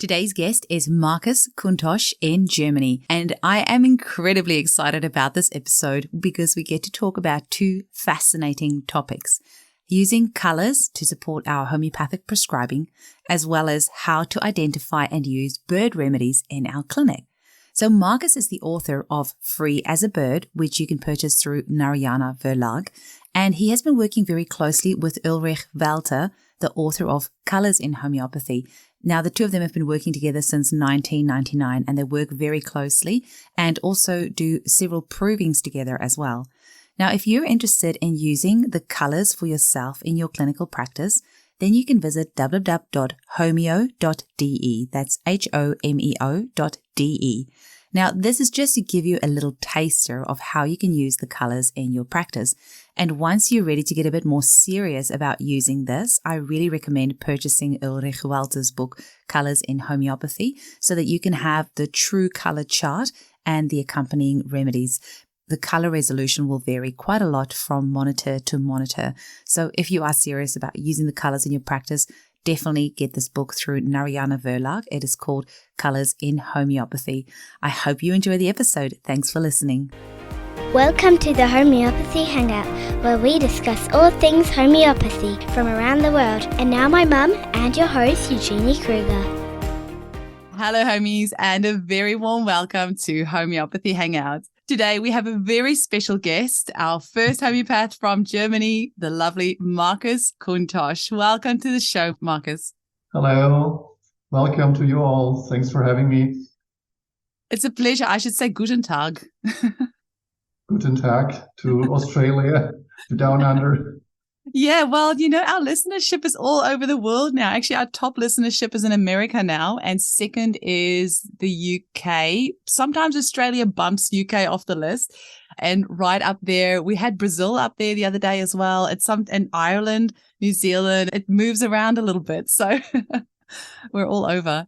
Today's guest is Markus Kuntosch in Germany, and I am incredibly excited about this episode because we get to talk about two fascinating topics: using colors to support our homeopathic prescribing, as well as how to identify and use bird remedies in our clinic. So Markus is the author of Free as a Bird, which you can purchase through Narayana Verlag, and he has been working very closely with Ulrich Walter, the author of Colors in Homeopathy. Now, the two of them have been working together since 1999, and they work very closely and also do several provings together as well. Now, if you're interested in using the colors for yourself in your clinical practice, then you can visit www.homeo.de. That's HOMEO.de. Now, this is just to give you a little taster of how you can use the colors in your practice. And once you're ready to get a bit more serious about using this, I really recommend purchasing Ulrich Walter's book, Colors in Homeopathy, so that you can have the true color chart and the accompanying remedies. The color resolution will vary quite a lot from monitor to monitor. So if you are serious about using the colors in your practice, definitely get this book through Narayana Verlag. It is called Colors in Homeopathy. I hope you enjoy the episode. Thanks for listening. Welcome to the Homeopathy Hangout, where we discuss all things homeopathy from around the world. And now my mum and your host, Eugenie Kruger. Hello, homies, and a very warm welcome to Homeopathy Hangout. Today, we have a very special guest, our first homeopath from Germany, the lovely Markus Kuntosch. Welcome to the show, Markus. Hello. Welcome to you all. Thanks for having me. It's a pleasure. I should say Guten Tag. Guten Tag to Australia, to Down Under. Yeah, well, our listenership is all over the world now. Actually, our top listenership is in America now, and second is the UK. Sometimes Australia bumps UK off the list, and right up there, we had Brazil up there the other day as well. And Ireland, New Zealand. It moves around a little bit, so we're all over.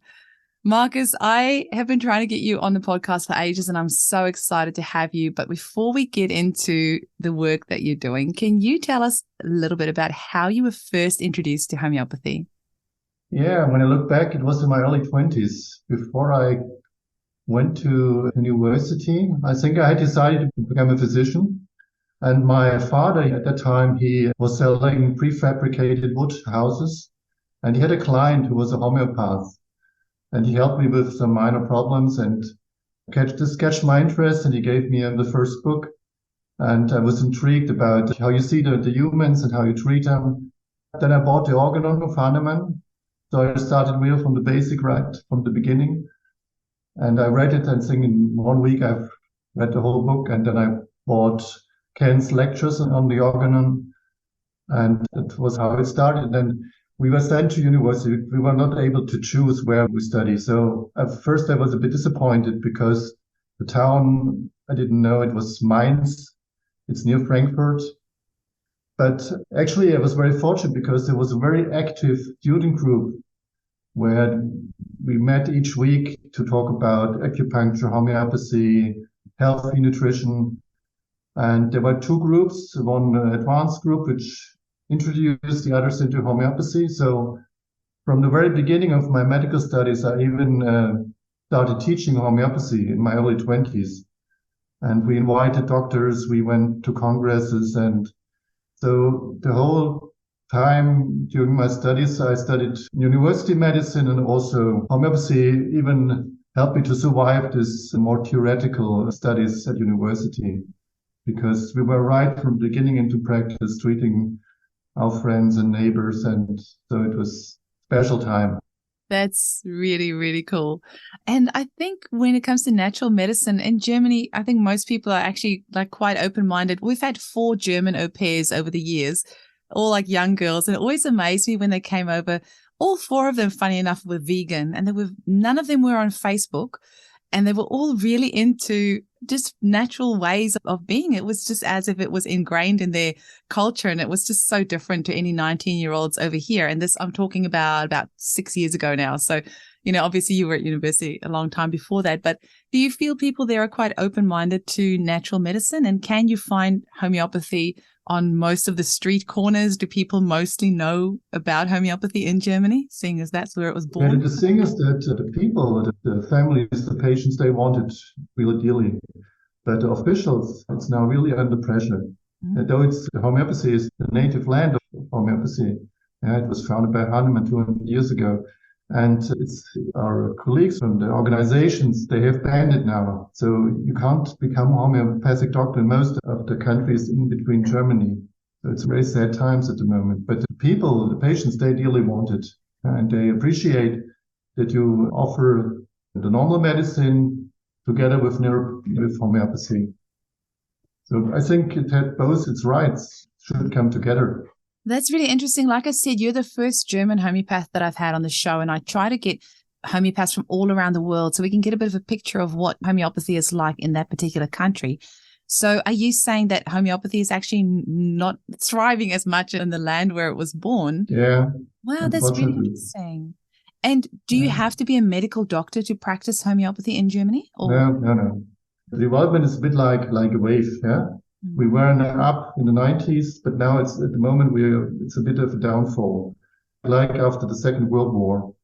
Markus, I have been trying to get you on the podcast for ages, and I'm so excited to have you. But before we get into the work that you're doing, can you tell us a little bit about how you were first introduced to homeopathy? Yeah, when I look back, it was in my early 20s. Before I went to university, I think I had decided to become a physician. And my father, at that time, he was selling prefabricated wood houses. And he had a client who was a homeopath. And he helped me with some minor problems, and this catch my interest, and he gave me the first book. And I was intrigued about how you see the humans and how you treat them. Then I bought the Organon of Hahnemann. So I started real from the basic, right from the beginning. And I read it, and think in 1 week I've read the whole book. And then I bought Ken's lectures on the Organon. And that was how it started. And then we were sent to university. We were not able to choose where we study. So at first I was a bit disappointed because the town, I didn't know it was Mainz. It's near Frankfurt. But actually I was very fortunate because there was a very active student group where we met each week to talk about acupuncture, homeopathy, healthy nutrition. And there were two groups, one advanced group, which introduced the others into homeopathy. So from the very beginning of my medical studies, I even started teaching homeopathy in my early 20s. And we invited doctors, we went to congresses. And so the whole time during my studies, I studied university medicine, and also homeopathy even helped me to survive this more theoretical studies at university, because we were right from the beginning into practice treating our friends and neighbors, and so it was a special time. That's really, really cool. And I think when it comes to natural medicine in Germany, I think most people are actually quite open-minded. We've had 4 German au pairs over the years, all young girls, and it always amazed me when they came over. All 4 of them, funny enough, were vegan, and none of them were on Facebook. And they were all really into just natural ways of being. It was just as if it was ingrained in their culture. And it was just so different to any 19-year-olds over here. And this, I'm talking about 6 years ago now. So Obviously you were at university a long time before that, but do you feel people there are quite open-minded to natural medicine? And can you find homeopathy on most of the street corners? Do people mostly know about homeopathy in Germany, seeing as that's where it was born? The thing is that the people, the families, the patients, they want it really dearly. But the officials, it's now really under pressure. Though homeopathy is the native land of homeopathy. It was founded by Hahnemann 200 years ago. And it's our colleagues from the organizations, they have banned it now. So you can't become a homeopathic doctor in most of the countries in between Germany. So it's very sad times at the moment. But the people, the patients, they dearly want it. And they appreciate that you offer the normal medicine together with homeopathy. So I think it had both its rights, should come together. That's really interesting. Like I said, you're the first German homeopath that I've had on the show, and I try to get homeopaths from all around the world so we can get a bit of a picture of what homeopathy is like in that particular country. So are you saying that homeopathy is actually not thriving as much in the land where it was born? Yeah. Wow, that's really interesting. And do you have to be a medical doctor to practice homeopathy in Germany? Or? No. The development is a bit like a wave, yeah? We were up in the 90s, but now at the moment it's a bit of a downfall, like after the Second World War.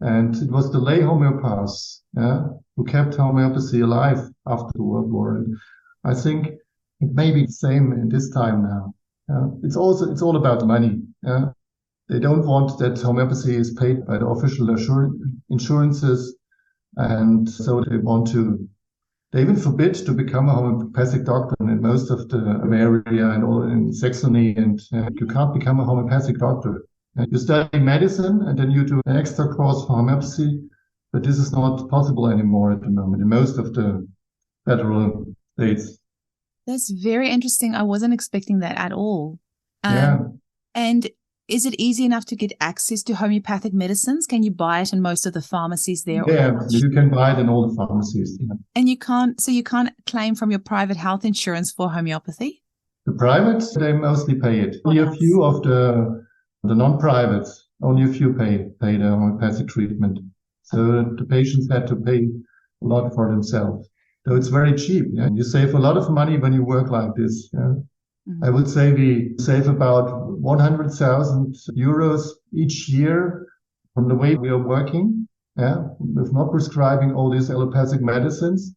And it was the lay homeopaths, who kept homeopathy alive after the World War. And I think it may be the same in this time now. It's all about money. They don't want that homeopathy is paid by the official insurances, and so they even forbid to become a homeopathic doctor in most of the Bavaria and all in Saxony, and you can't become a homeopathic doctor. You study medicine and then you do an extra course for homeopathy, but this is not possible anymore at the moment in most of the federal states. That's very interesting. I wasn't expecting that at all. And is it easy enough to get access to homeopathic medicines? Can you buy it in most of the pharmacies there? Yeah, you can buy it in all the pharmacies. Yeah. And you can't claim from your private health insurance for homeopathy? The privates, they mostly pay it. Only a few of the non-privates, only a few pay the homeopathic treatment. So the patients had to pay a lot for themselves. So it's very cheap. Yeah? You save a lot of money when you work like this. Yeah? I would say we save about 100,000 euros each year from the way we are working, with not prescribing all these allopathic medicines.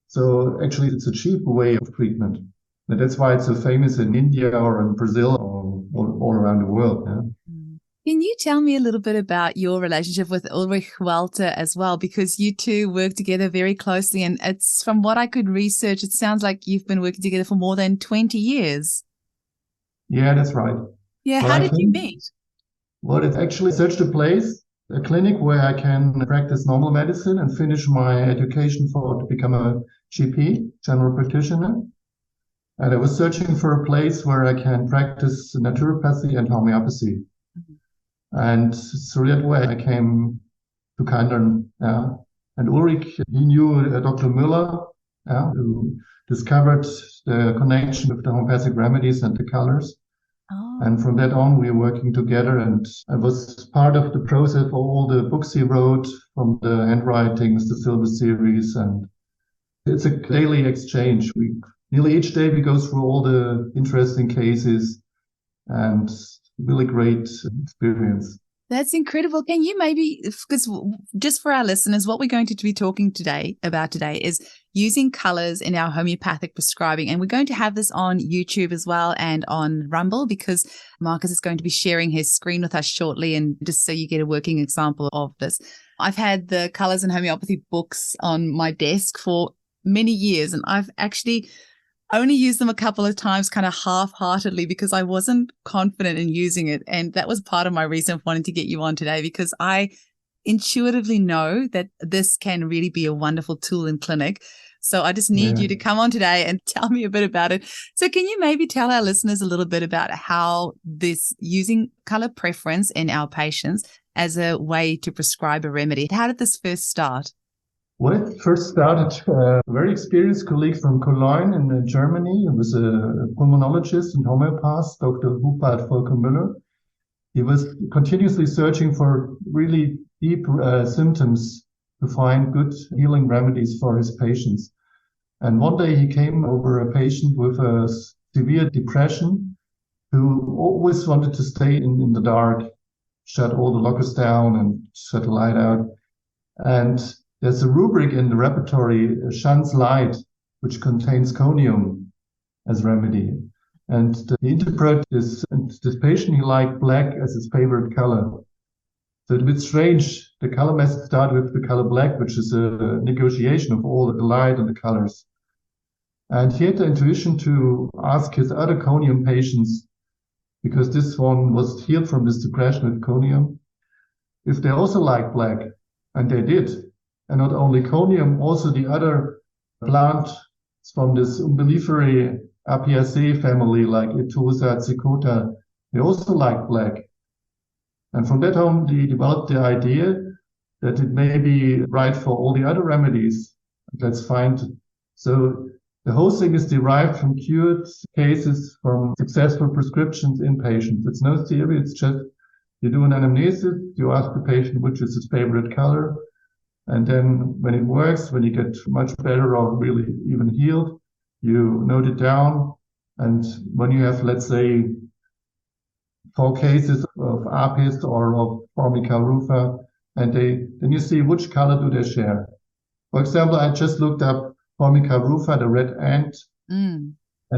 So actually it's a cheap way of treatment. And that's why it's so famous in India or in Brazil or all around the world. Yeah? Can you tell me a little bit about your relationship with Ulrich Walter as well? Because you two work together very closely, and it's from what I could research, it sounds like you've been working together for more than 20 years. Yeah, that's right. Yeah, how did you meet? Well, it's actually such a place, a clinic where I can practice normal medicine and finish my education to become a GP, general practitioner. And I was searching for a place where I can practice naturopathy and homeopathy. And through that way, I came to Kandern. And Ulrich, he knew Dr. Müller, who discovered the connection with the homeopathic remedies and the colors. And from that on, we were working together. And I was part of the process of all the books he wrote, from the handwritings, the Silver series. And it's a daily exchange. Nearly each day we go through all the interesting cases, and really great experience. That's incredible. Can you maybe, because just for our listeners, what we're going to be talking about today is using colors in our homeopathic prescribing. And we're going to have this on YouTube as well and on Rumble, because Markus is going to be sharing his screen with us shortly, and just so you get a working example of this. I've had the colors and homeopathy books on my desk for many years, and I've actually only used them a couple of times kind of half-heartedly because I wasn't confident in using it. And that was part of my reason for wanting to get you on today, because I intuitively know that this can really be a wonderful tool in clinic. So I just need you to come on today and tell me a bit about it. So can you maybe tell our listeners a little bit about how this using color preference in our patients as a way to prescribe a remedy? How did this first start? Well, it first started a very experienced colleague from Cologne in Germany. He was a pulmonologist and homeopath, Dr. Hubert Volker Müller. He was continuously searching for really deep symptoms to find good healing remedies for his patients. And one day he came over a patient with a severe depression who always wanted to stay in the dark, shut all the lockers down and shut the light out. And there's a rubric in the repertory, shuns light, which contains conium as remedy. And he interpreted this patient, he liked black as his favorite color. So it's a bit strange. The color method started with the color black, which is a negotiation of all the light and the colors. And he had the intuition to ask his other conium patients, because this one was healed from this depression with conium, if they also like black. And they did. And not only conium, also the other plant from this umbelliferae Apiaceae family, like Etosa, Cicotta, they also like black. And from that on, he developed the idea that it may be right for all the other remedies. Let's find. So the whole thing is derived from cured cases, from successful prescriptions in patients. It's no theory. It's just you do an anamnesis, you ask the patient which is his favorite color. And then when it works, when you get much better or really even healed, you note it down. And when you have, let's say, 4 cases of apis or of Formica rufa, and then you see which color do they share. For example, I just looked up Formica rufa, the red ant, and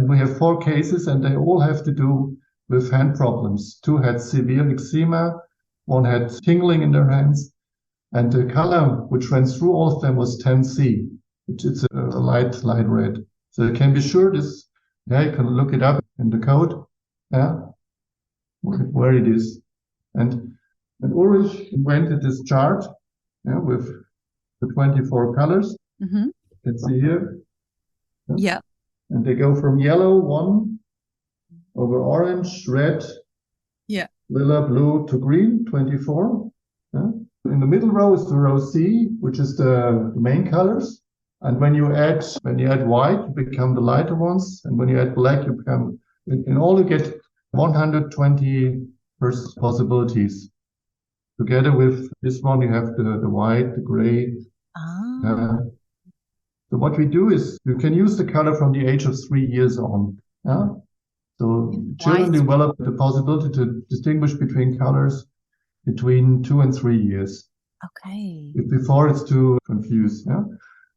we have 4 cases, and they all have to do with hand problems. 2 had severe eczema, 1 had tingling in their hands, and the color which went through all of them was 10C. It's a light red. So you can be sure this, you can look it up in the code, where it is. And Ulrich invented this chart with the 24 colors. Mm-hmm. You can see here. Yeah. And they go from yellow, 1, over orange, red, lila, blue to green, 24. In the middle row is the row C, which is the main colors. And when you add white, you become the lighter ones. And when you add black, you become, in all you get 120 possibilities. Together with this one, you have the white, the gray. So what we do is you can use the color from the age of 3 years on. So children develop the possibility to distinguish between colors between 2 and 3 years. Okay. Before it's too confused.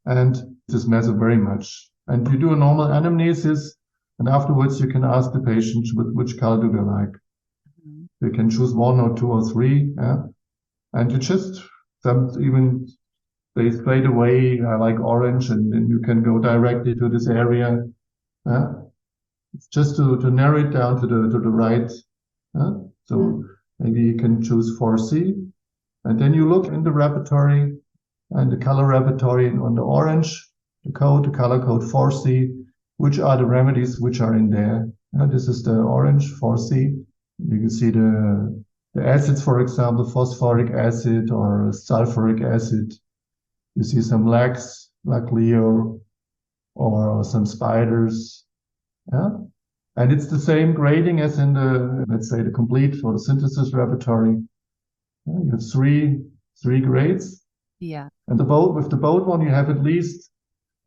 And this matters very much. And you do a normal anamnesis, and afterwards you can ask the patient which color do they like. Mm-hmm. They can choose 1 or 2 or 3. And you just even say straight away, I like orange, and then you can go directly to this area. It's just to narrow it down to the right. So maybe you can choose 4C, and then you look in the repertory and the color repertory on the orange, the color code 4C, which are the remedies which are in there. This is the orange 4C. You can see the acids, for example, phosphoric acid or sulfuric acid. You see some lacs, lac Leo, or some spiders. And it's the same grading as in the, let's say, the complete or the synthesis repertory. You have three grades. Yeah. And with the bold one, you have at least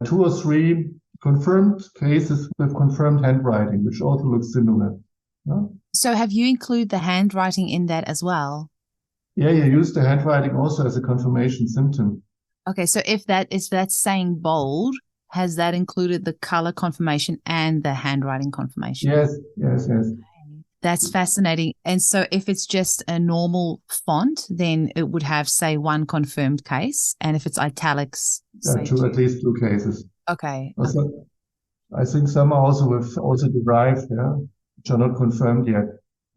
2 or 3 confirmed cases with confirmed handwriting, which also looks similar. So have you included the handwriting in that as well? Yeah, you use the handwriting also as a confirmation symptom. Okay, so if that's saying bold, has that included the color confirmation and the handwriting confirmation? Yes. Okay. That's fascinating. And so if it's just a normal font, then it would have, say, 1 confirmed case. And if it's italics, say at least 2 cases. Okay. Also, I think some are also derived, which are not confirmed yet.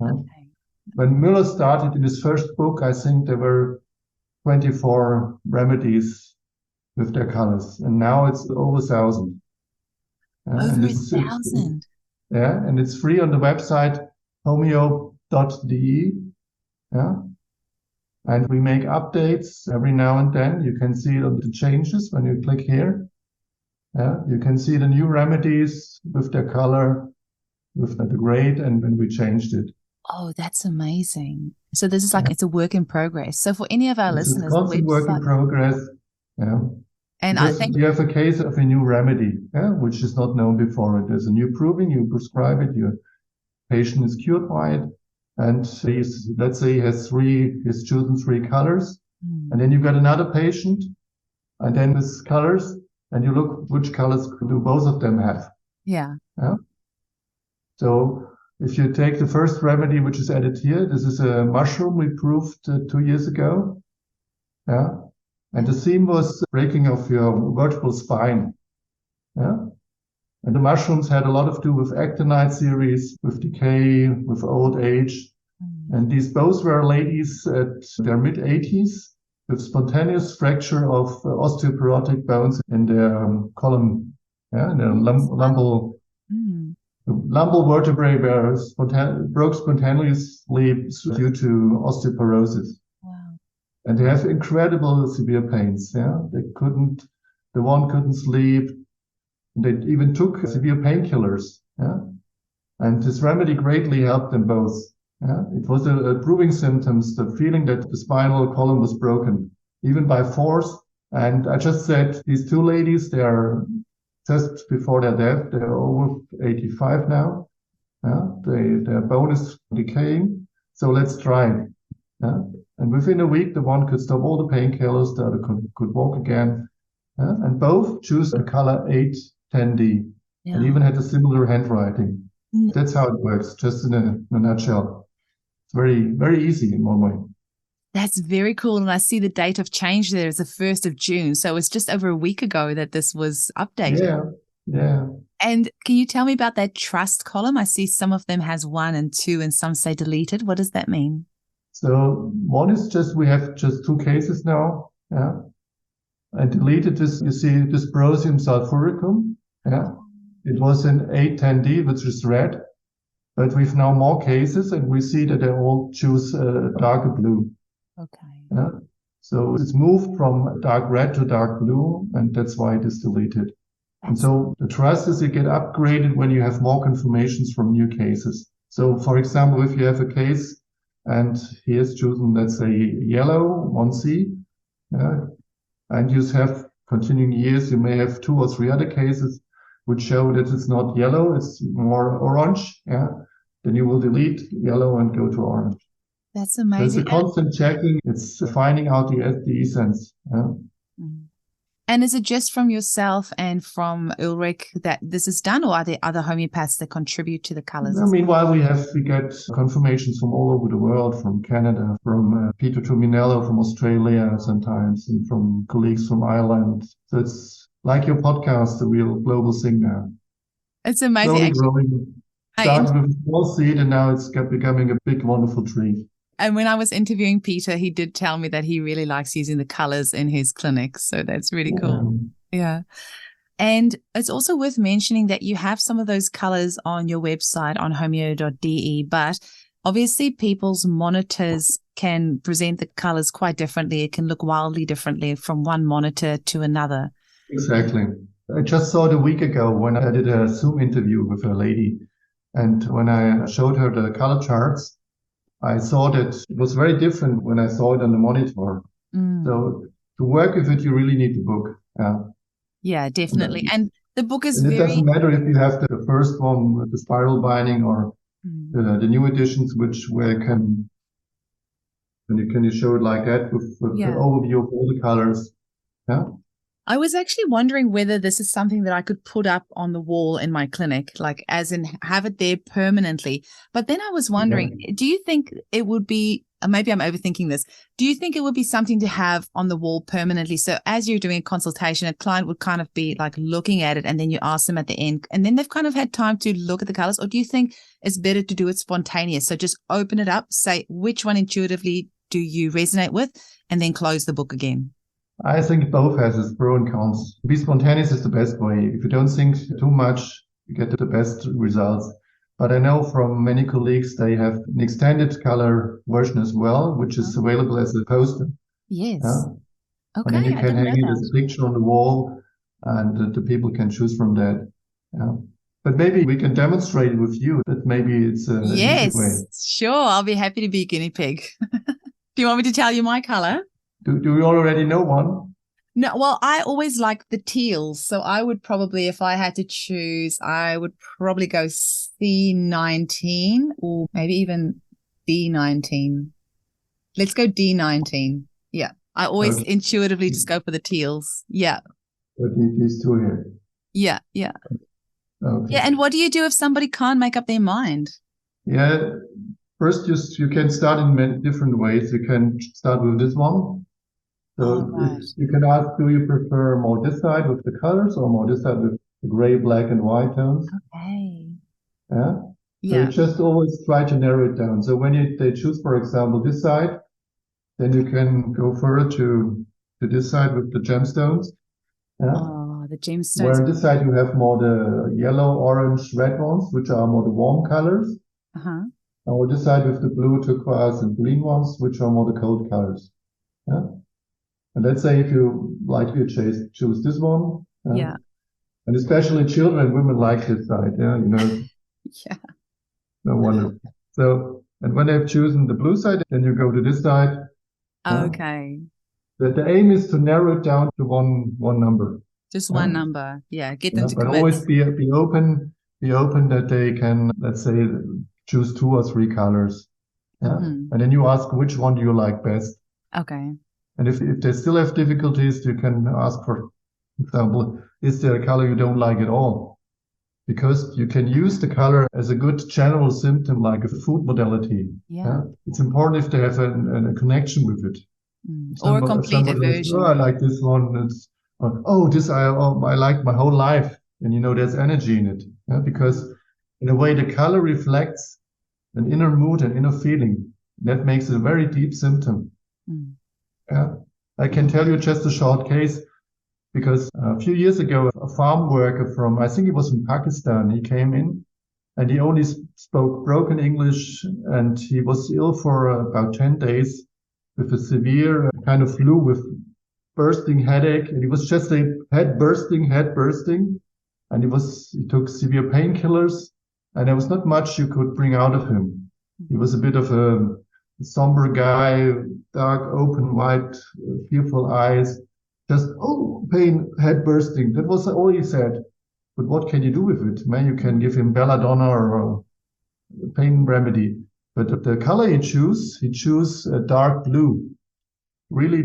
Okay. When Müller started in his first book, I think there were 24 remedies with their colors, and now it's over 1,000. Over 1,000. And it's free on the website homeo.de. And we make updates every now and then. You can see the changes when you click here. You can see the new remedies with their color, with the grade, and when we changed it. Oh, that's amazing. So this is like, it's a work in progress. So for any of our It's a listeners, the constant work in website, progress. Yeah. and I Because think, you have a case of a new remedy, which is not known before. There's a new proving, you prescribe it, your patient is cured by it. And let's say he has he's chosen 3 colors. And then you've got another patient, and then there's colors, and you look which colors do both of them have. yeah. Yeah? So if you take the first remedy, which is added here, this is a mushroom we proved 2 years ago. Yeah. And the theme was breaking of your vertebral spine. Yeah. And the mushrooms had a lot to do with actinide series, with decay, with old age. And these both were ladies at their mid-80s with spontaneous fracture of osteoporotic bones in their column, in their lumbar vertebrae were broke spontaneously due to osteoporosis. Wow. And they have incredible severe pains. Yeah, the one couldn't sleep. They even took severe painkillers. Yeah, and this remedy greatly helped them both. Yeah, it was a proving symptoms, the feeling that the spinal column was broken, even by force. And I just said, these 2 ladies, they are just before their death, they're over 85 now. Yeah, their bone is decaying. So let's try it. Yeah? And within a week, the one could stop all the painkillers, the other could walk again. Yeah? And both choose the color 810D, and even had a similar handwriting. That's how it works, just in a nutshell. It's very, very easy in one way. That's very cool. And I see the date of change there is the 1st of June. So it's just over a week ago that this was updated. Yeah. And can you tell me about that trust column? I see some of them has 1 and 2 and some say deleted. What does that mean? So one is we have just 2 cases now. Yeah. And deleted this, you see dysprosium sulfuricum. Yeah. It was in 810D, which is red. But we've now more cases, and we see that they all choose darker blue. Okay. Yeah? So it's moved from dark red to dark blue, and that's why it is deleted. And so the trust is you get upgraded when you have more confirmations from new cases. So for example, if you have a case and he has chosen, let's say, yellow, 1C, and you have continuing years, you may have 2 or 3 other cases which show that it's not yellow, it's more orange. Yeah. Then you will delete yellow and go to orange. That's amazing. So it's a constant checking. It's finding out the essence. Yeah. And is it just from yourself and from Ulrich that this is done, or are there other homeopaths that contribute to the colors? Meanwhile, we get confirmations from all over the world, from Canada, from Peter Tuminello from Australia sometimes, and from colleagues from Ireland. So it's like your podcast, a real global thing now. It's amazing. Slowly growing. Started with a small seed, and now it's becoming a big, wonderful tree. And when I was interviewing Peter, he did tell me that he really likes using the colors in his clinics. So that's really cool. Yeah. And it's also worth mentioning that you have some of those colors on your website on homeo.de, but obviously people's monitors can present the colors quite differently. It can look wildly differently from one monitor to another. Exactly. I just saw it a week ago when I did a Zoom interview with a lady. And when I showed her the color charts, I saw that it was very different when I saw it on the monitor. So to work with it, you really need the book. Yeah, definitely. And the book is it doesn't matter if you have the first one with the spiral binding or the new editions, where can you show it like that with the overview of all the colors. Yeah. I was actually wondering whether this is something that I could put up on the wall in my clinic, like as in have it there permanently. But then I was wondering, do you think it would be, maybe I'm overthinking this, do you think it would be something to have on the wall permanently? So as you're doing a consultation, a client would kind of be like looking at it and then you ask them at the end and then they've kind of had time to look at the colors? Or do you think it's better to do it spontaneous? So just open it up, say which one intuitively do you resonate with, and then close the book again? I think both has its pros and cons. To be spontaneous is the best way. If you don't think too much, you get the best results. But I know from many colleagues, they have an extended color version as well, which is available as a poster. Yes. Okay. And then you can hang it as a picture on the wall, and the people can choose from that. Yeah. But maybe we can demonstrate it with you, that maybe it's an easy way. Yes, sure. I'll be happy to be a guinea pig. Do you want me to tell you my color? Do you already know one? No, well, I always like the teals. So I would probably, if I had to choose, I would probably go C19 or maybe even D19. Let's go D19. Yeah. I always intuitively just go for the teals. Yeah. These two here. Yeah. Yeah. Okay. Yeah. And what do you do if somebody can't make up their mind? Yeah. First, you can start in many different ways. You can start with this one. So right. you can ask, do you prefer more this side with the colors or more this side with the gray, black, and white tones? Okay. Yeah. So you just always try to narrow it down. So when they choose, for example, this side, then you can go further to this side with the gemstones. Yeah. Oh, the gemstones. Where on this side you have more the yellow, orange, red ones, which are more the warm colors. Uh-huh. Or this side with the blue, turquoise, and green ones, which are more the cold colors. Yeah. And let's say if you like to choose this one. Yeah. And especially children and women like this side. Yeah. Yeah. No wonder. So, and when they've chosen the blue side, then you go to this side. Okay. The aim is to narrow it down to one number. Just one number. Yeah. Get them to but commit. always be open that they can, let's say, choose 2 or 3 colors. Yeah. Mm-hmm. And then you ask which one do you like best. Okay. And if they still have difficulties, you can ask, for example, is there a color you don't like at all? Because you can use the color as a good general symptom, like a food modality. Yeah. It's important if they have a connection with it. Or a complete aversion. I like this one. This I like my whole life. And there's energy in it. Yeah? Because in a way, the color reflects an inner mood and inner feeling. That makes it a very deep symptom. Yeah. I can tell you just a short case, because a few years ago, a farm worker from, I think it was in Pakistan, he came in and he only spoke broken English, and he was ill for about 10 days with a severe kind of flu with bursting headache. And it was just a head bursting. And he took severe painkillers, and there was not much you could bring out of him. He was a bit of a somber guy, dark, open, white, fearful eyes, just, pain, head bursting. That was all he said. But what can you do with it? Man, you can give him belladonna or a pain remedy. But the color he choose a dark blue, really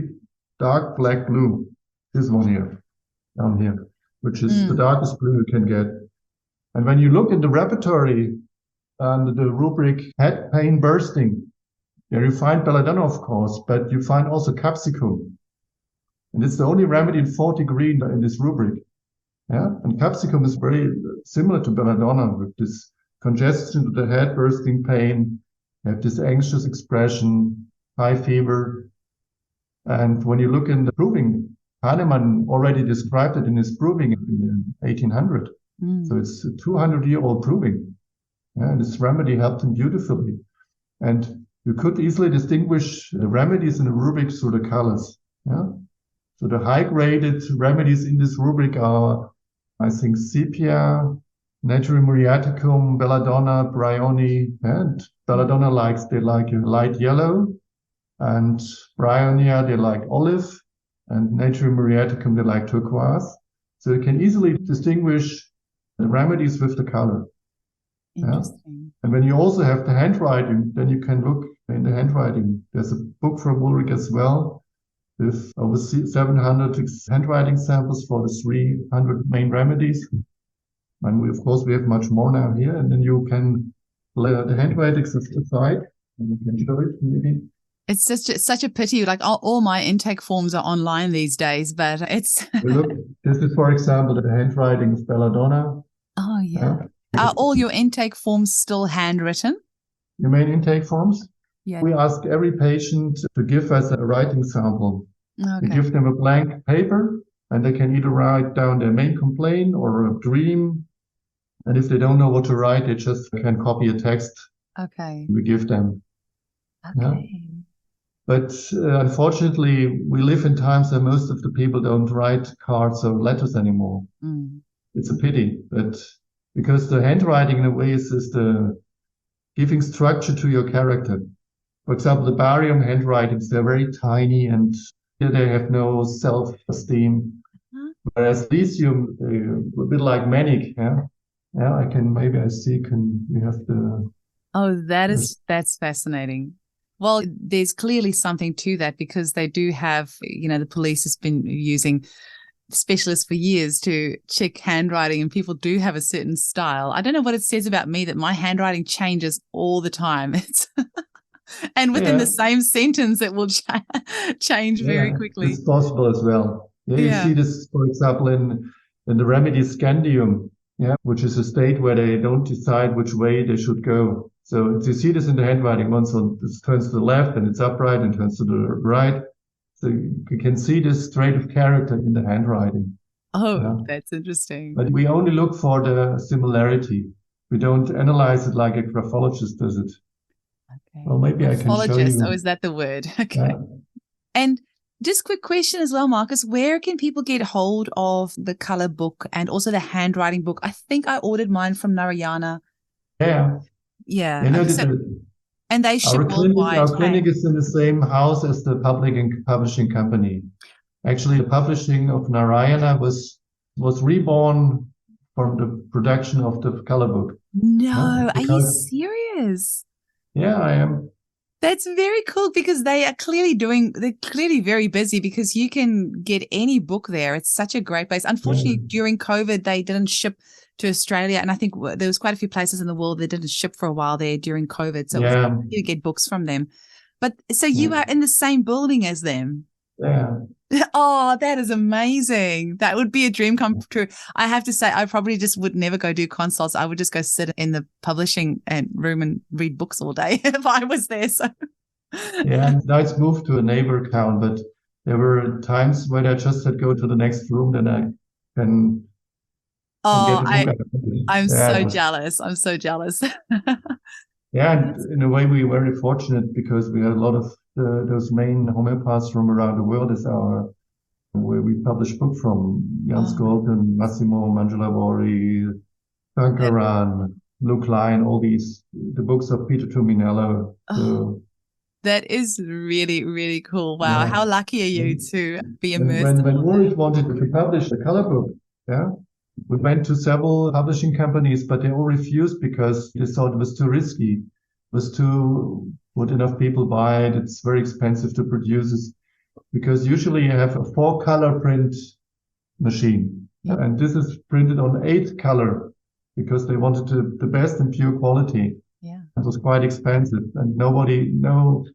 dark black blue. This one here, down here, which is the darkest blue you can get. And when you look in the repertory under the rubric head pain bursting, there you find belladonna, of course, but you find also capsicum. And it's the only remedy in 40 green in this rubric. Yeah. And capsicum is very similar to belladonna, with this congestion to the head, bursting pain, you have this anxious expression, high fever. And when you look in the proving, Hahnemann already described it in his proving in 1800. So it's a 200-year-old proving. Yeah, and this remedy helped him beautifully. And you could easily distinguish the remedies in the rubric through the colors. Yeah. So the high-graded remedies in this rubric are, I think, sepia, Naturium muriaticum, belladonna, bryony, and belladonna they like light yellow, and bryonia they like olive, and Naturium muriaticum they like turquoise. So you can easily distinguish the remedies with the color. Interesting. Yeah? And when you also have the handwriting, then you can look in the handwriting. There's a book from Ulrich as well, with over 700 handwriting samples for the 300 main remedies. And we have much more now here. And then you can lay the handwritings aside, and you can show it maybe. It's just such a pity. Like all my intake forms are online these days, but it's. Look, this is, for example, the handwriting of belladonna. Oh, yeah. Are all your intake forms still handwritten? Your main intake forms? Yeah. We ask every patient to give us a writing sample. Okay. We give them a blank paper, and they can either write down their main complaint or a dream. And if they don't know what to write, they just can copy a text. Okay. We give them. Okay. Yeah? But unfortunately, we live in times that most of the people don't write cards or letters anymore. It's a pity, but because the handwriting in a way is the giving structure to your character. For example, the barium handwritings, they're very tiny and they have no self-esteem. Whereas lithium, a bit like manic, yeah. Yeah, maybe I see, we have the... Oh, that's fascinating. Well, there's clearly something to that because they do have, the police has been using specialists for years to check handwriting, and people do have a certain style. I don't know what it says about me that my handwriting changes all the time. And within the same sentence, it will change very quickly. It's possible as well. Yeah, you Yeah. see this, for example, in the Remedies scandium, which is a state where they don't decide which way they should go. So you see this in the handwriting. Once it turns to the left and it's upright and turns to the right. So you can see this trait of character in the handwriting. Oh, that's interesting. But we only look for the similarity. We don't analyze it like a graphologist does it. Okay. Well, maybe I can show you. Oh, is that the word? Okay. Yeah. And just quick question as well, Markus, where can people get hold of the color book and also the handwriting book? I think I ordered mine from Narayana. Yeah. Yeah. And they ship worldwide. Our clinic is in the same house as the publishing company. Actually, the publishing of Narayana was reborn from the production of the color book. No, are you serious? Yeah, I am. That's very cool because they're clearly very busy because you can get any book there. It's such a great place. Unfortunately, during COVID, they didn't ship to Australia. And I think there was quite a few places in the world that didn't ship for a while there during COVID. So it was hard to get books from them. But so you are in the same building as them. Yeah. Oh, that is amazing. That would be a dream come true. I have to say, I probably just would never go do consults. I would just go sit in the publishing room and read books all day if I was there. So yeah, now it's moved to a neighbor town, but there were times when I just had to go to the next room, then I can I'm so jealous. I'm so jealous. Yeah, and in a way we were very fortunate because we had a lot of those main homeopaths from around the world as where we publish book from. Jan Skolten, Massimo Mangialavori, Tankaran, Luke Lyon, all the books of Peter Tuminello. That is really, really cool. Wow. How lucky are you to be immersed? When Ulrich wanted to publish the color book, we went to several publishing companies, but they all refused because they thought it was too risky. It was would enough people buy it? It's very expensive to produce it because usually you have a 4-color print machine. Yep. And this is printed on 8-color because they wanted the best and pure quality. Yeah. It was quite expensive and no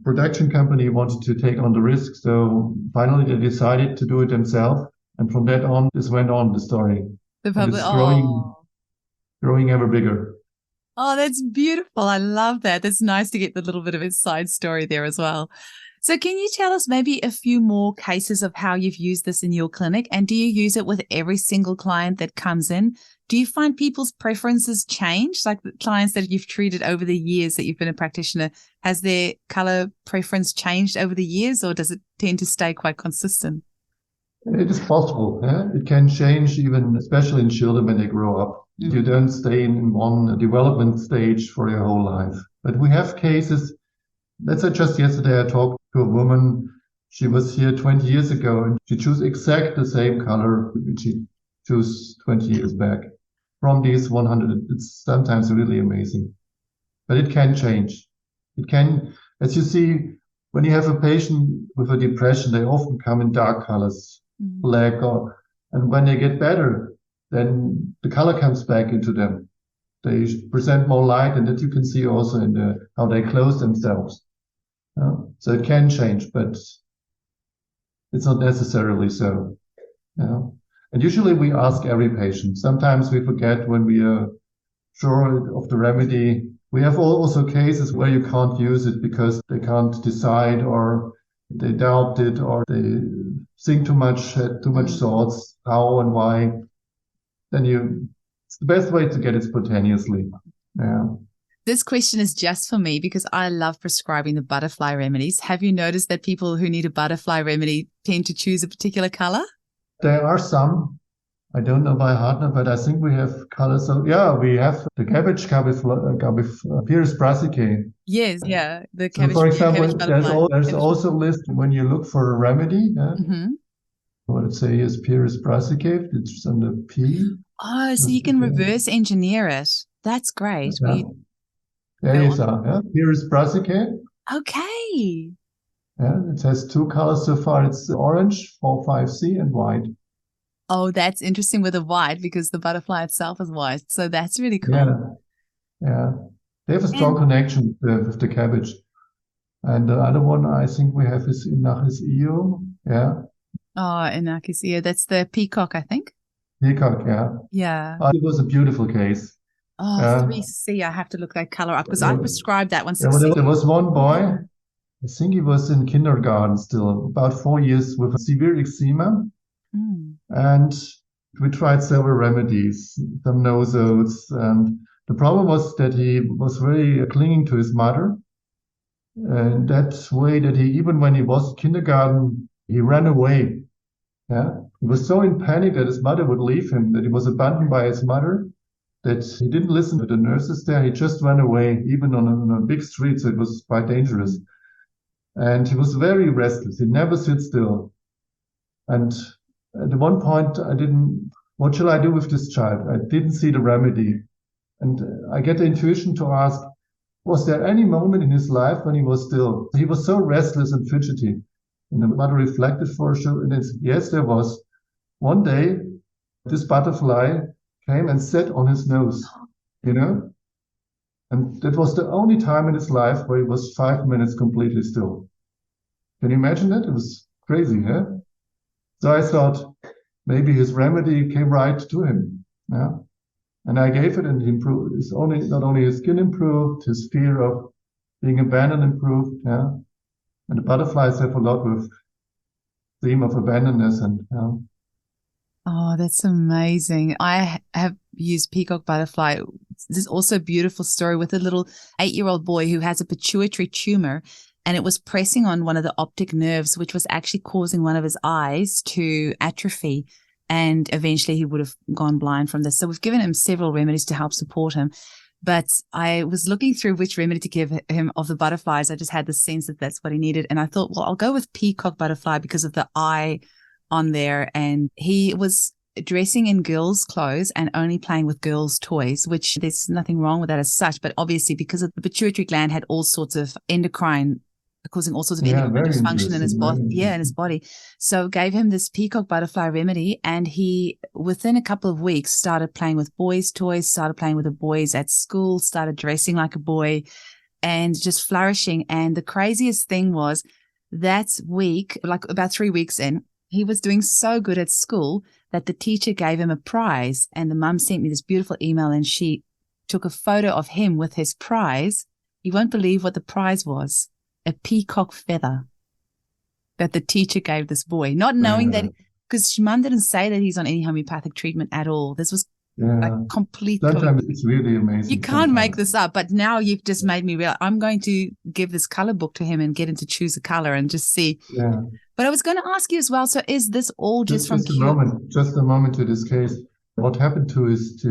production company wanted to take on the risk. So finally they decided to do it themselves. And from that on, this went on, the story. The public, growing ever bigger. Oh, that's beautiful. I love that. That's nice to get the little bit of a side story there as well. So can you tell us maybe a few more cases of how you've used this in your clinic? And do you use it with every single client that comes in? Do you find people's preferences change? Like the clients that you've treated over the years that you've been a practitioner, has their color preference changed over the years or does it tend to stay quite consistent? It is possible. It can change even, especially in children when they grow up. Mm-hmm. You don't stay in one development stage for your whole life. But we have cases. Let's say just yesterday I talked to a woman. She was here 20 years ago and she chose exactly the same color which she chose 20 years back. From these 100, it's sometimes really amazing. But it can change. It can, as you see, when you have a patient with a depression, they often come in dark colors. Black, and when they get better, then the color comes back into them. They present more light, and that you can see also in how they close themselves. So it can change, but it's not necessarily so. And usually we ask every patient. Sometimes we forget when we are sure of the remedy. We have also cases where you can't use it because they can't decide or they doubt it or they think too much, had too much thoughts, how and why. Then it's the best way to get it spontaneously. Yeah. This question is just for me because I love prescribing the butterfly remedies. Have you noticed that people who need a butterfly remedy tend to choose a particular color? There are some, I don't know by heart now, but I think we have colors. So yeah, we have the cabbage Pyrrhus brassicae. Yes, yeah. The So for cabbage example, butterfly. there's also a list when you look for a remedy. Yeah? Mm-hmm. What it say is Pyrrhus brassicae. It's under P. Oh, so you can reverse engineer it. That's great. Yeah. There you are. Yeah? Pyrrhus brassicae. Okay. Yeah, it has two colors so far. It's orange, 4,5C, and white. Oh, that's interesting with the white because the butterfly itself is white. So that's really cool. Yeah, yeah. They have a strong connection with the cabbage. And the other one I think we have is Inachis Io. Yeah. Oh, Inachis Io. That's the peacock, I think. Peacock, yeah. Yeah. It was a beautiful case. Oh, 3C. I have to look that color up because I prescribed that one. There was one boy, I think he was in kindergarten still, about 4 years with severe eczema. And we tried several remedies, some nosodes. And the problem was that he was very clinging to his mother. And that way that even when he was in kindergarten, he ran away. Yeah. He was so in panic that his mother would leave him, that he was abandoned by his mother, that he didn't listen to the nurses there. He just ran away, even on a big street. So it was quite dangerous. And he was very restless. He never sit still. And at one point, what shall I do with this child? I didn't see the remedy. And I get the intuition to ask, was there any moment in his life when he was still? He was so restless and fidgety. And the mother reflected for sure. And yes, there was. One day, this butterfly came and sat on his nose, And that was the only time in his life where he was 5 minutes completely still. Can you imagine that? It was crazy, huh? So I thought maybe his remedy came right to him. Yeah. And I gave it and he improved. Not only his skin improved, his fear of being abandoned improved. Yeah. And the butterflies have a lot with theme of abandonness and Oh, that's amazing. I have used peacock butterfly. There's also a beautiful story with a little 8-year-old boy who has a pituitary tumor. And it was pressing on one of the optic nerves, which was actually causing one of his eyes to atrophy. And eventually he would have gone blind from this. So we've given him several remedies to help support him. But I was looking through which remedy to give him of the butterflies. I just had the sense that that's what he needed. And I thought, well, I'll go with peacock butterfly because of the eye on there. And he was dressing in girls' clothes and only playing with girls' toys, which there's nothing wrong with that as such. But obviously because of the pituitary gland had all sorts of endocrine causing all sorts of endocrine dysfunction in his body. Yeah, in his body. So gave him this peacock butterfly remedy, and he, within a couple of weeks, started playing with boys' toys, started playing with the boys at school, started dressing like a boy, and just flourishing. And the craziest thing was that week, like about 3 weeks in, he was doing so good at school that the teacher gave him a prize. And the mum sent me this beautiful email, and she took a photo of him with his prize. You won't believe what the prize was. A peacock feather that the teacher gave this boy, not knowing that, because mum didn't say that he's on any homeopathic treatment at all. This was like complete. Sometimes it's really amazing. You can't make this up, but now you've just made me realize I'm going to give this color book to him and get him to choose a color and just see. Yeah. But I was going to ask you as well, so is this all just from just a moment to this case. What happened to his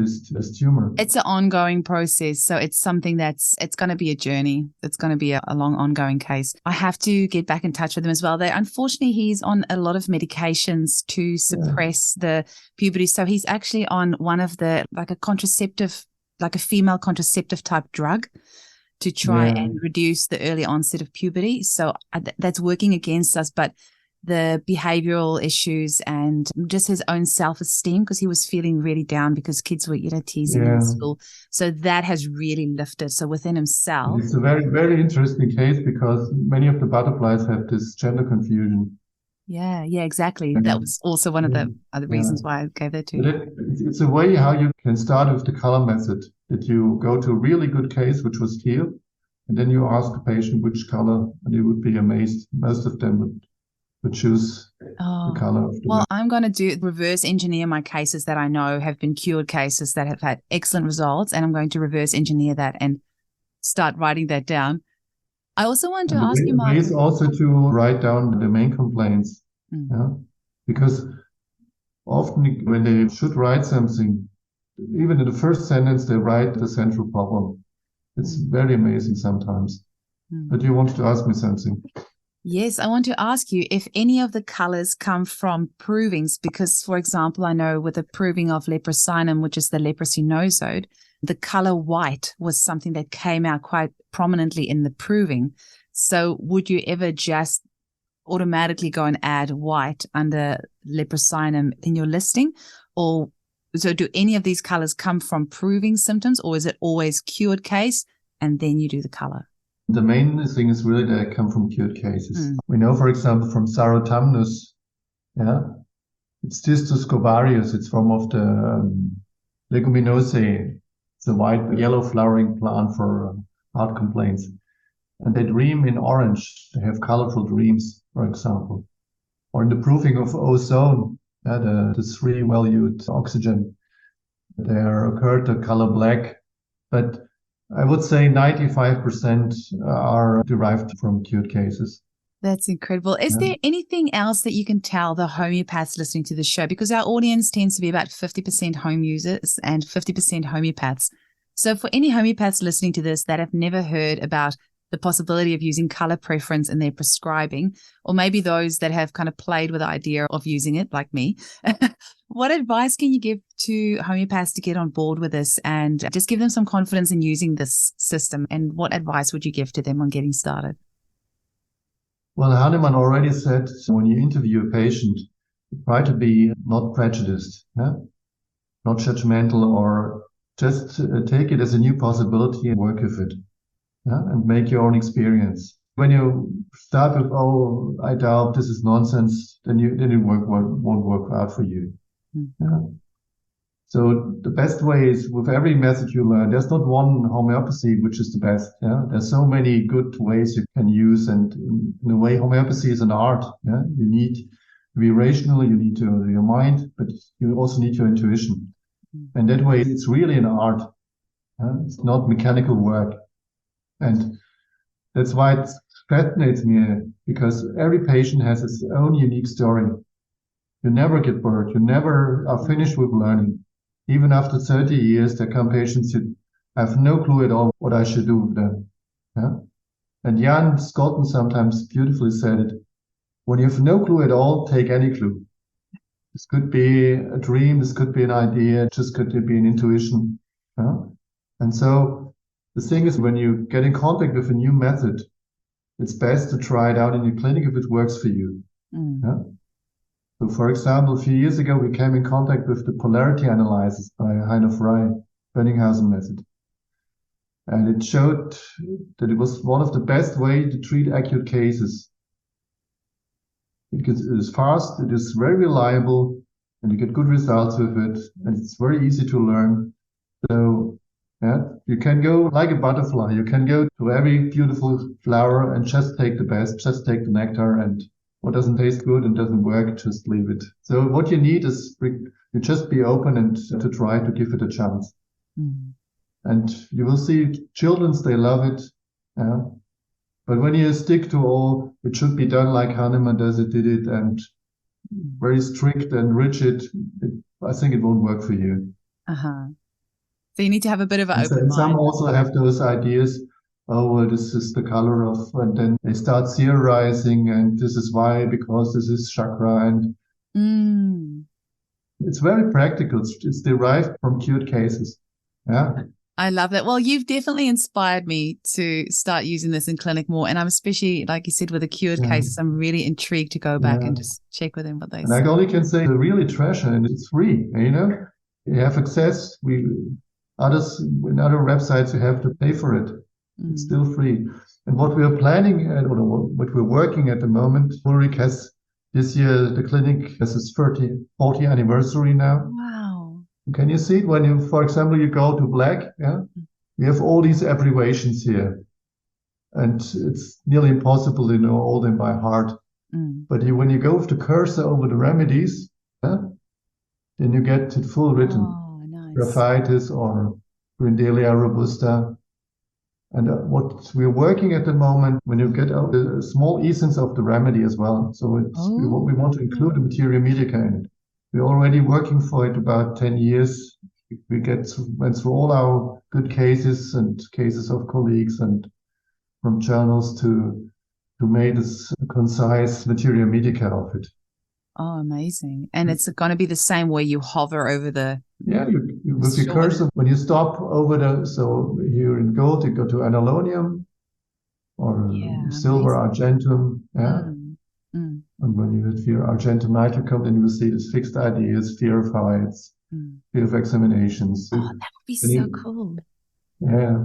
tumor? It's an ongoing process. So it's something it's going to be a journey. It's going to be a long ongoing case. I have to get back in touch with him as well. Unfortunately, he's on a lot of medications to suppress the puberty. So he's actually on one of the, like a female contraceptive type drug to try and reduce the early onset of puberty. So that's working against us. But the behavioral issues and just his own self-esteem, because he was feeling really down because kids were, teasing him in school. So that has really lifted. So within himself. It's a very, very interesting case because many of the butterflies have this gender confusion. Yeah, exactly. That was also one of the other reasons why I gave that to you. It's a way how you can start with the color method, that you go to a really good case, which was teal, and then you ask the patient which color, and you would be amazed. Most of them would choose the color of the Well, I'm going to reverse engineer my cases that I know have been cured cases that have had excellent results, and I'm going to reverse engineer that and start writing that down. I also want to ask you, Mark. Please also to write down the main complaints, because often when they should write something, even in the first sentence, they write the central problem. It's very amazing sometimes. But you wanted to ask me something. Yes, I want to ask you if any of the colors come from provings, because, for example, I know with the proving of leprosinum, which is the leprosy nosode, the color white was something that came out quite prominently in the proving. So would you ever just automatically go and add white under leprosinum in your listing? Or so do any of these colors come from proving symptoms, or is it always cured case and then you do the color? The main thing is really they come from cured cases. We know, for example, from Sarotamnus, it's Tistus covarius. It's from of the Leguminosae. It's a white, yellow flowering plant for heart complaints. And they dream in orange. They have colorful dreams, for example. Or in the proving of ozone, the 3-valued oxygen, there occurred the color black. But I would say 95% are derived from cured cases. That's incredible. Is there anything else that you can tell the homeopaths listening to the show? Because our audience tends to be about 50% home users and 50% homeopaths. So for any homeopaths listening to this that have never heard about the possibility of using color preference in their prescribing, or maybe those that have kind of played with the idea of using it, like me, what advice can you give to homeopaths to get on board with this and just give them some confidence in using this system? And what advice would you give to them on getting started? Well, Hahnemann already said when you interview a patient, try to be not prejudiced, not judgmental, or just take it as a new possibility and work with it. And make your own experience. When you start with, oh, I doubt this is nonsense, then it won't work out for you. So the best way is with every method you learn. There's not one homeopathy which is the best. There's so many good ways you can use, and in a way, homeopathy is an art. You need to be rational, you need your mind, but you also need your intuition. And that way, it's really an art. It's not mechanical work. And that's why it fascinates me, because every patient has its own unique story. You never get bored. You never are finished with learning. Even after 30 years, there come patients who have no clue at all what I should do with them. And Jan Scotten sometimes beautifully said it. When you have no clue at all, take any clue. This could be a dream. This could be an idea. It just could be an intuition. And so the thing is, when you get in contact with a new method, it's best to try it out in your clinic if it works for you. So, for example, a few years ago, we came in contact with the polarity analysis by Heino Frey, Bönninghausen method. And it showed that it was one of the best ways to treat acute cases. It is fast, it is very reliable, and you get good results with it, and it's very easy to learn. So, you can go like a butterfly. You can go to every beautiful flower and just take the best, just take the nectar, and what doesn't taste good and doesn't work, just leave it. So what you need is you just be open and to try to give it a chance. And you will see children, they love it. But when you stick to it should be done like Hahnemann did it, and very strict and rigid, I think it won't work for you. So you need to have a bit of an open mind. Some also have those ideas, this is the color of, and then they start theorizing, and this is why, because this is chakra, and it's very practical. It's derived from cured cases. I love that. Well, you've definitely inspired me to start using this in clinic more, and I'm especially, like you said, with the cured cases, I'm really intrigued to go back and just check with them what they say. And I only can say, really treasure, and it's free. You have access. In other websites, you have to pay for it. It's still free. And what we are planning, or what we're working at the moment, Ulrich has this year, the clinic has its 40th anniversary now. Wow. Can you see it when you, for example, you go to black? We have all these abbreviations here. And it's nearly impossible to know all them by heart. But when you go with the cursor over the remedies, then you get it full written. Oh, nice. Graphitis or Grindelia robusta. And what we're working at the moment, when you get out the small essence of the remedy as well. So we want to include the materia medica in it. we're already working for it about 10 years. We went through all our good cases and cases of colleagues and from journals to make this concise materia medica of it. Oh, amazing. And it's going to be the same where you hover over the... Yeah, with your cursor, when you stop over so here in gold, you go to analonium or silver, argentum. Yeah. And when you hit here argentum nitricum, then you will see this fixed ideas, fear of heights, fear of examinations. Oh, that would be so cool. Yeah.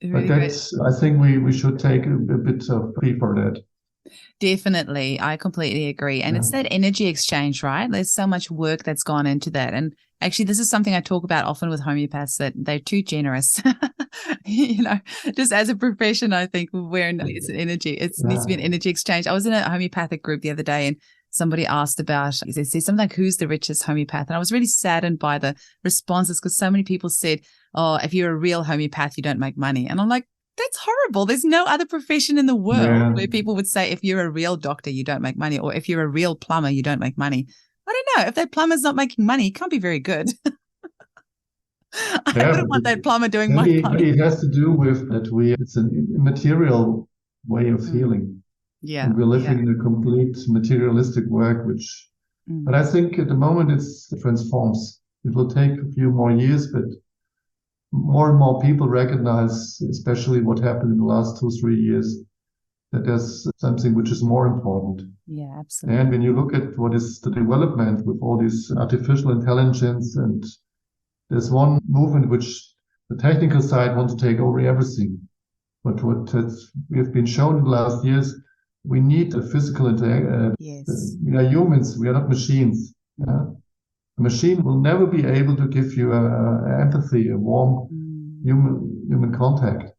Really but that's, I think we should take a bit of fee for that. Definitely. I completely agree. And it's that energy exchange, right? There's so much work that's gone into that. And actually, this is something I talk about often with homeopaths, that they're too generous. Just as a profession, I think it's an energy. It needs to be an energy exchange. I was in a homeopathic group the other day and somebody asked about, they said something like, who's the richest homeopath? And I was really saddened by the responses because so many people said, oh, if you're a real homeopath, you don't make money. And I'm like, that's horrible. There's no other profession in the world where people would say, if you're a real doctor, you don't make money. Or if you're a real plumber, you don't make money. I don't know. If that plumber's not making money, he can't be very good. I wouldn't want that plumber doing my plumbing. Maybe it has to do with that it's an immaterial way of healing. Yeah. And we're living in a complete materialistic work, but I think at the moment it transforms. It will take a few more years, but more and more people recognize, especially what happened in the last 2-3 years, that there's something which is more important. Yeah, absolutely. And when you look at what is the development with all this artificial intelligence, and there's one movement which the technical side wants to take over everything. But what we have been shown in the last years, we need a physical interaction. Yes. We are humans. We are not machines. Yeah? A machine will never be able to give you empathy, a warm human contact.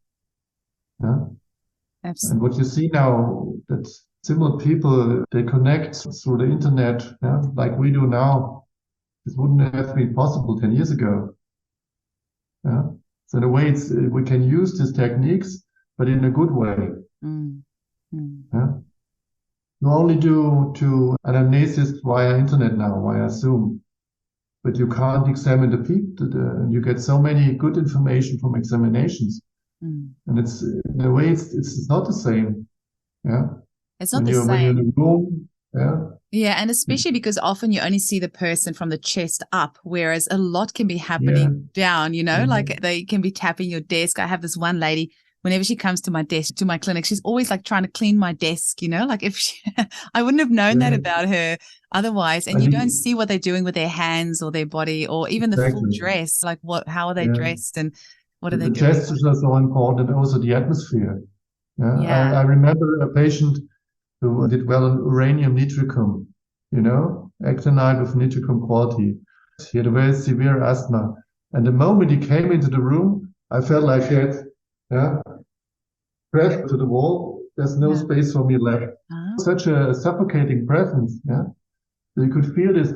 Yeah? Absolutely. And what you see now, that similar people, they connect through the internet, like we do now. This wouldn't have been possible 10 years ago. Yeah? So in a way, we can use these techniques, but in a good way. Yeah? You only do to anamnesis via internet now, via Zoom. But you can't examine the people, and you get so many good information from examinations. And it's, in a way, it's not the same. Yeah. It's not the same. When you're in the room, Yeah, and especially because often you only see the person from the chest up, whereas a lot can be happening down, like they can be tapping your desk. I have this one lady, whenever she comes to my desk, to my clinic, she's always like trying to clean my desk, like if I wouldn't have known that about her otherwise. And you don't see what they're doing with their hands or their body or even the full dress, like how are they dressed and what are they doing? The gestures are so important, and also the atmosphere. I remember a patient who did well on uranium nitricum, actinide with nitricum quality. He had a very severe asthma. And the moment he came into the room, I felt like that. Pressed to the wall, there's no space for me left. Such a suffocating presence. So you could feel this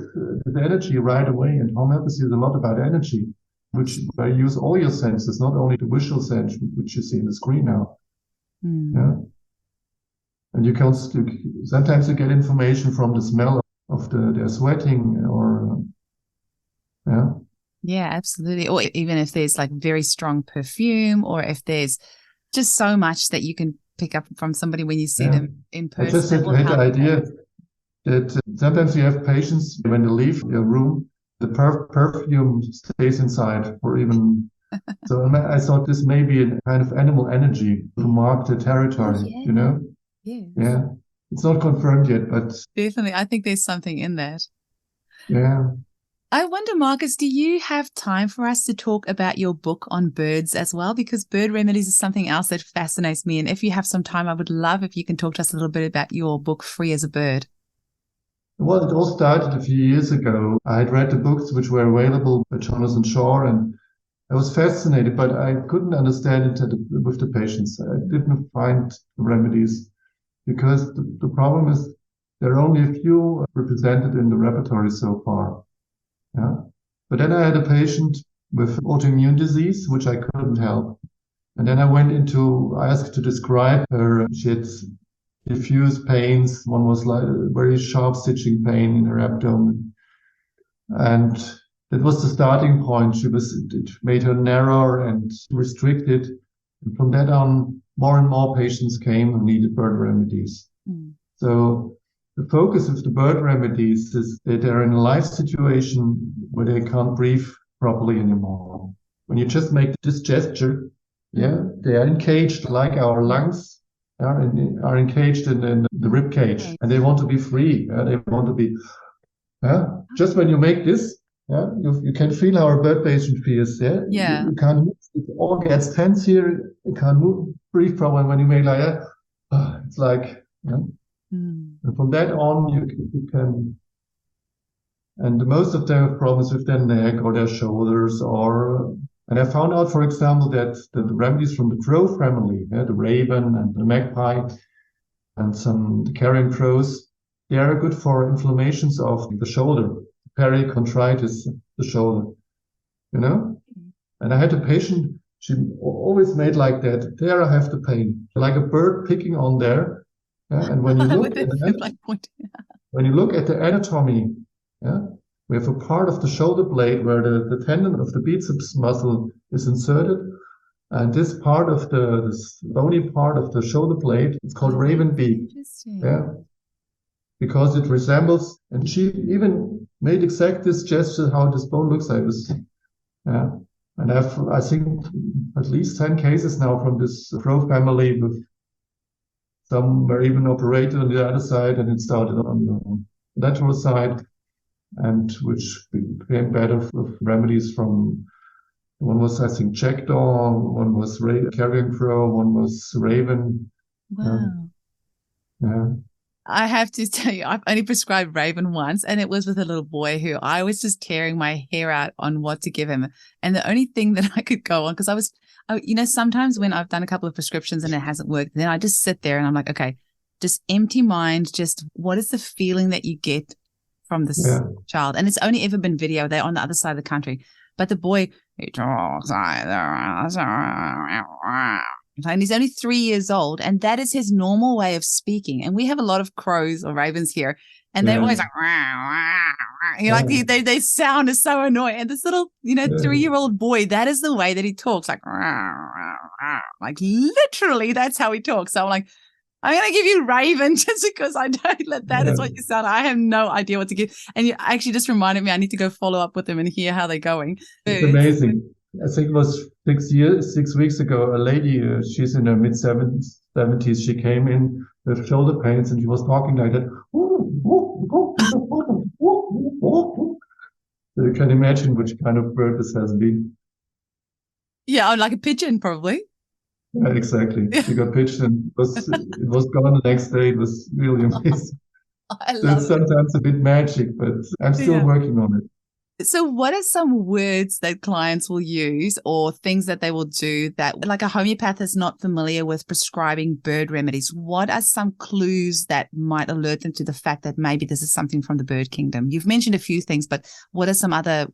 energy right away. And homeopathy is a lot about energy, which I use all your senses, not only the visual sense, which you see in the screen now. And you can sometimes you get information from the smell of their sweating or Yeah, absolutely. Or even if there's like very strong perfume, or if there's just so much that you can pick up from somebody when you see them in person. I just had the idea that sometimes you have patients, when they leave your room, the perfume stays inside for even... So I thought this may be a kind of animal energy to mark the territory, Yeah. It's not confirmed yet, but... Definitely. I think there's something in that. Yeah. I wonder, Markus, do you have time for us to talk about your book on birds as well? Because bird remedies is something else that fascinates me. And if you have some time, I would love if you can talk to us a little bit about your book, Free as a Bird. Well, it all started a few years ago. I had read the books which were available by Jonathan Shaw, and I was fascinated, but I couldn't understand it with the patients. I didn't find the remedies because the problem is there are only a few represented in the repertoire so far. But then I had a patient with autoimmune disease, which I couldn't help. And then I asked to describe her. She had diffuse pains. One was like a very sharp stitching pain in her abdomen. And that was the starting point. It made her narrower and restricted. And from that on, more and more patients came who needed bird remedies. So the focus of the bird remedies is that they're in a life situation where they can't breathe properly anymore. When you just make this gesture, they are encaged like our lungs are encaged in the rib cage, and they want to be free. They want to be. Just when you make this, you can how our bird patient feels. You can't move. It all gets tense here. You can't move, breathe properly. When you make like that, it's like. And from that on, you can. And most of them have problems with their neck or their shoulders, and I found out, for example, that the remedies from the crow family, the raven and the magpie, and the carrion crows, they are good for inflammations of the shoulder, pericontritis, the shoulder, And I had a patient, she always made like that. There I have the pain, like a bird picking on there. And when you look when you look at the anatomy, we have a part of the shoulder blade where the tendon of the biceps muscle is inserted. And this part of this bony part of the shoulder blade, it's called raven beak. Because it resembles, and she even made exact this gesture, how this bone looks like this. And I think, at least 10 cases now from this crow family, with some were even operated on the other side, and it started on the lateral side, and which became better with remedies from, one was, I think, jackdaw, one was carrion crow, one was raven. Wow. I have to tell you, I've only prescribed raven once, and it was with a little boy who I was just tearing my hair out on what to give him. And the only thing that I could go on, because sometimes when I've done a couple of prescriptions and it hasn't worked, then I just sit there and I'm like, okay, just empty mind. Just what is the feeling that you get from this child? And it's only ever been video. They're on the other side of the country. But the boy, he talks and he's only 3 years old, and that is his normal way of speaking. And we have a lot of crows or ravens here, and they're always like, they sound is so annoying. And this little, 3-year-old boy, that is the way that he talks, like literally, that's how he talks. So I'm like, I'm going to give you raven just because I know that is what you sound. I have no idea what to give. And you actually just reminded me, I need to go follow up with them and hear how they're going. It's amazing. I think it was 6 weeks ago, a lady, she's in her mid-70s, she came in with shoulder pains and she was talking like that. So you can imagine which kind of bird this has been. Yeah, like a pigeon, probably. Yeah, exactly. She got pitched and it was gone the next day. It was really amazing. So it's sometimes a bit magic, but I'm still working on it. So what are some words that clients will use or things that they will do that, like a homeopath is not familiar with prescribing bird remedies? What are some clues that might alert them to the fact that maybe this is something from the bird kingdom? You've mentioned a few things, but what are some other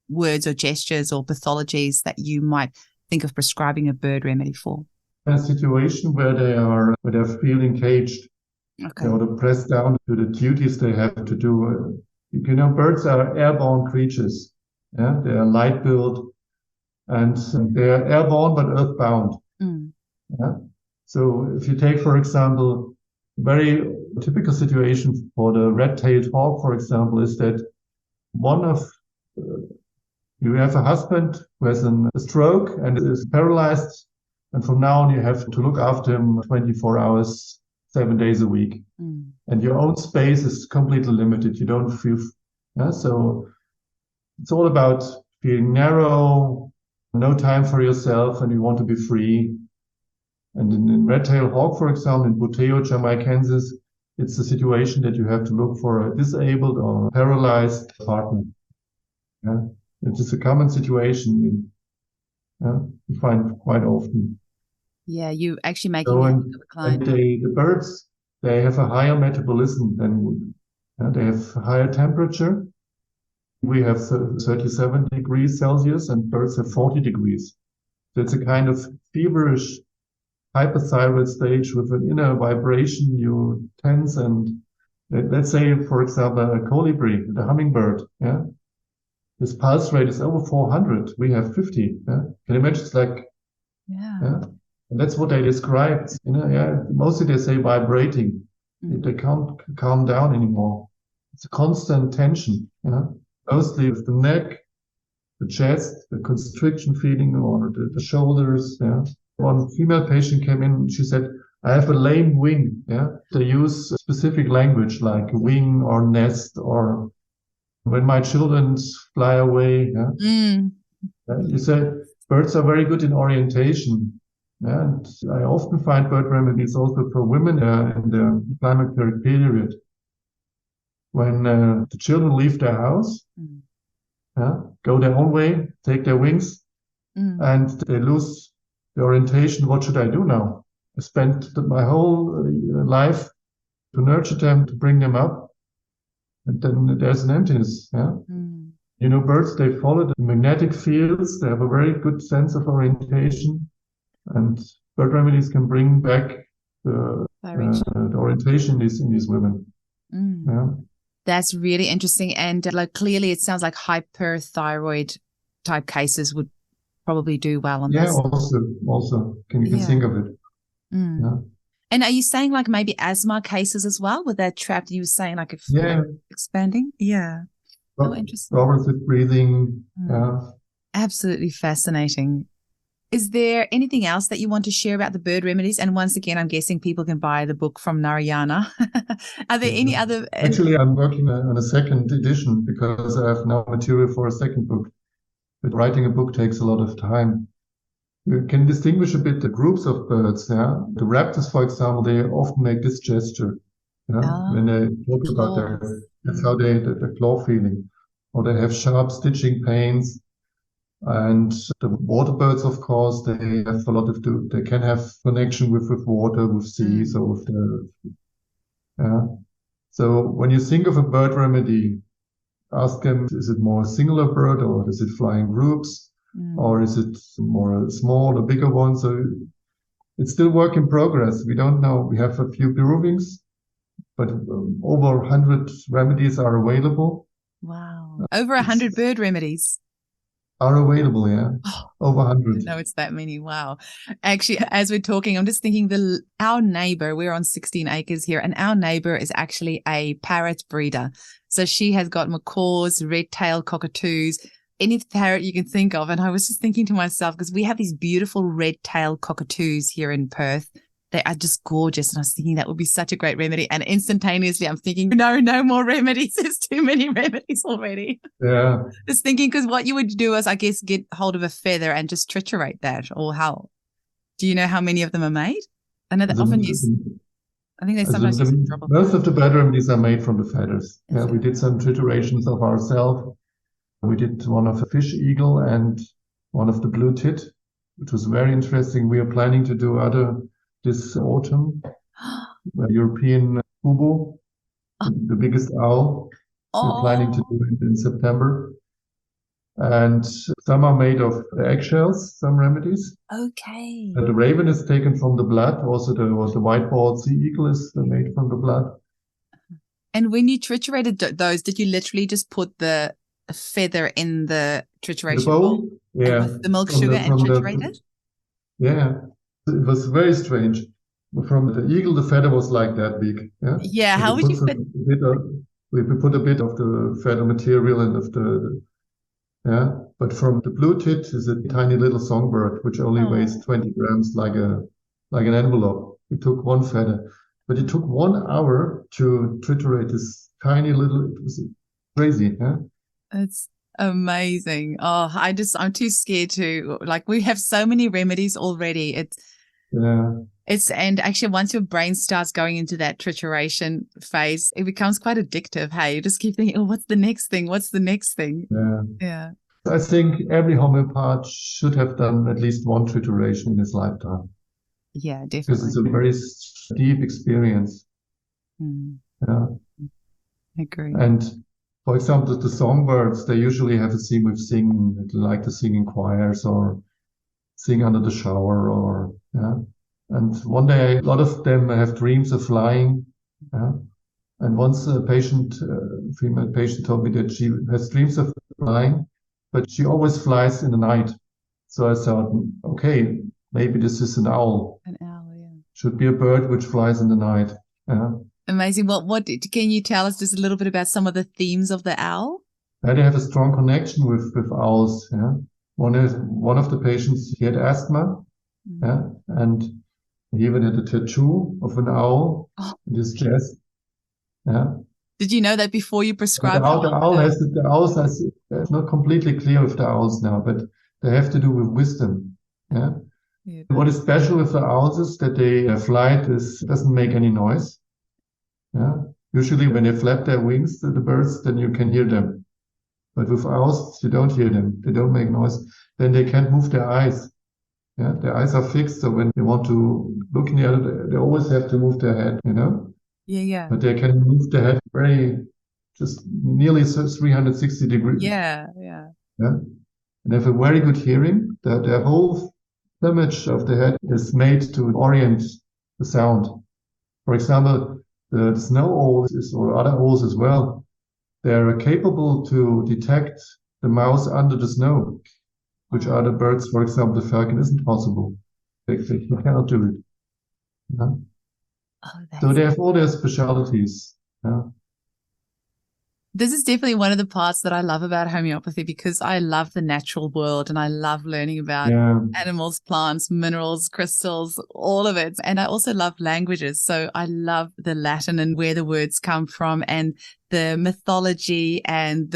words or gestures or pathologies that you might think of prescribing a bird remedy for? A situation where they're feeling caged, to press down to the duties they have to do. Birds are airborne creatures. They are light built, and they are airborne but earthbound. So if you take, for example, very typical situation for the red-tailed hawk, for example, is that you have a husband who has a stroke and is paralyzed, and from now on you have to look after him 24 hours, 7 days a week. And your own space is completely limited. You don't feel, so it's all about feeling narrow, no time for yourself, and you want to be free. And in red-tailed hawk, for example, in Buteo jamaicensis, it's a situation that you have to look for a disabled or paralyzed partner. It is a common situation you find quite often. Yeah, you actually making it of a client. The birds, they have a higher metabolism than they have higher temperature. We have 37 degrees Celsius and birds have 40 degrees. So it's a kind of feverish hyperthyroid stage with an inner vibration. You tense, and let's say, for example, a colibri, the hummingbird. His pulse rate is over 400. We have 50. Yeah? Can you imagine? It's like, yeah. And that's what they described. Mostly they say vibrating. They can't calm down anymore. It's a constant tension. Mostly with the neck, the chest, the constriction feeling, or the shoulders. Yeah. One female patient came in. She said, "I have a lame wing." Yeah. They use specific language like wing or nest, or when my children fly away. Yeah. You say birds are very good in orientation. And I often find bird remedies also for women in the climacteric period. When the children leave their house, go their own way, take their wings, and they lose the orientation. What should I do now? I spent my whole life to nurture them, to bring them up, and then there's an emptiness. Yeah. Birds, they follow the magnetic fields. They have a very good sense of orientation. And bird remedies can bring back the orientation in these women. Yeah. That's really interesting. And clearly it sounds like hyperthyroid type cases would probably do well on this. Yeah, also can think of it. Yeah. And are you saying like maybe asthma cases as well with that trap that you were saying like if expanding? Yeah. Oh, interesting. Progressive breathing. Absolutely fascinating. Is there anything else that you want to share about the bird remedies? And once again, I'm guessing people can buy the book from Narayana. Are there any other? Actually, I'm working on a second edition because I have no material for a second book. But writing a book takes a lot of time. You can distinguish a bit the groups of birds. Yeah, the raptors, for example, they often make this gesture. When they talk about that's how the claw feeling, or they have sharp stitching pains. And the water birds, of course, they have a lot of they can have connection with water, with seas, or with the. So when you think of a bird remedy, ask them: is it more a singular bird, or is it flying groups, or is it more a small, a bigger one? So it's still work in progress. We don't know. We have a few groupings, but over 100 remedies are available. Wow, over 100 bird remedies. Are available, over 100. No, it's that many. Wow. Actually, as we're talking, I'm just thinking our neighbor, we're on 16 acres here, and our neighbor is actually a parrot breeder. So she has got macaws, red-tailed cockatoos, any parrot you can think of. And I was just thinking to myself, because we have these beautiful red-tailed cockatoos here in Perth. They are just gorgeous. And I was thinking that would be such a great remedy. And instantaneously, I'm thinking, no more remedies. There's too many remedies already. Yeah. Just thinking, because what you would do is, I guess, get hold of a feather and just triturate that. Or how? Do you know how many of them are made? I know they often use. I think they sometimes use a drop of. Most of the bird remedies are made from the feathers. Yeah, we did some triturations of ourselves. We did one of a fish eagle and one of the blue tit, which was very interesting. We are planning to do other this autumn. European ubu, the biggest owl. We're planning to do it in September. And some are made of eggshells, some remedies. Okay. The raven is taken from the blood. Also, the white-balled sea eagle is made from the blood. And when you triturated those, did you literally just put the feather in the trituration bowl? Yeah. With the milk sugar and triturate it? Yeah. It was very strange. From the eagle, the feather was like that big. Yeah. Yeah. How would you fit? We put a bit of the feather material and of the. But from the blue tit is a tiny little songbird which only weighs 20 grams, like an envelope. We took one feather, but it took 1 hour to triturate this tiny little. It was crazy. Yeah. It's amazing. Oh, I'm too scared to, we have so many remedies already. And actually once your brain starts going into that trituration phase, it becomes quite addictive. Hey, you just keep thinking, oh, what's the next thing? What's the next thing? Yeah. I think every homeopath should have done at least one trituration in his lifetime. Yeah, definitely. Because it's a very deep experience. Yeah. I agree. And for example, the songbirds, they usually have a theme with singing. They like to sing in choirs or sing under the shower And one day, a lot of them have dreams of flying. And once a female patient told me that she has dreams of flying, but she always flies in the night. So I thought, okay, maybe this is an owl. An owl, yeah. Should be a bird which flies in the night. Amazing. Can you tell us just a little bit about some of the themes of the owl? They have a strong connection with owls. Yeah. One of the patients, he had asthma, and he even had a tattoo of an owl in his chest. Yeah. Did you know that before you prescribed? The owls it's not completely clear with the owls now, but they have to do with wisdom. Yeah. Yeah. What is special with the owls is that their flight doesn't make any noise. Yeah. Usually when they flap their wings, the birds, then you can hear them. But with owls, you don't hear them. They don't make noise. Then they can't move their eyes. Yeah. Their eyes are fixed. So when they want to look in the other, they always have to move their head, Yeah, yeah. But they can move their head just nearly 360 degrees. Yeah, yeah. Yeah. And they have a very good hearing. Their whole image of the head is made to orient the sound. For example, the snow owls or other owls as well, they're capable to detect the mouse under the snow, which other birds, for example, the falcon, isn't possible. They cannot do it. Yeah. So they have all their specialities. Yeah. This is definitely one of the parts that I love about homeopathy, because I love the natural world and I love learning about animals, plants, minerals, crystals, all of it. And I also love languages. So I love the Latin and where the words come from, and the mythology and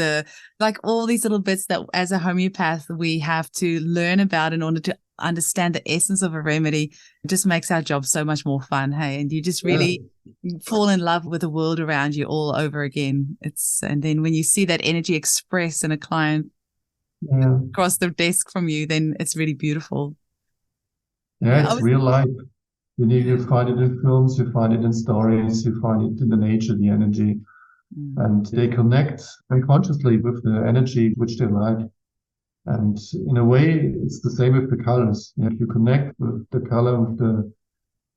all these little bits that as a homeopath we have to learn about in order to understand the essence of a remedy. It just makes our job so much more fun. Hey, and you just really fall in love with the world around you all over again. And then when you see that energy expressed in a client across the desk from you, then it's really beautiful. Yeah, it's real life. You find it in films, you find it in stories, you find it in the nature, the energy. And they connect unconsciously with the energy which they like. And in a way, it's the same with the colors. You connect with the color of the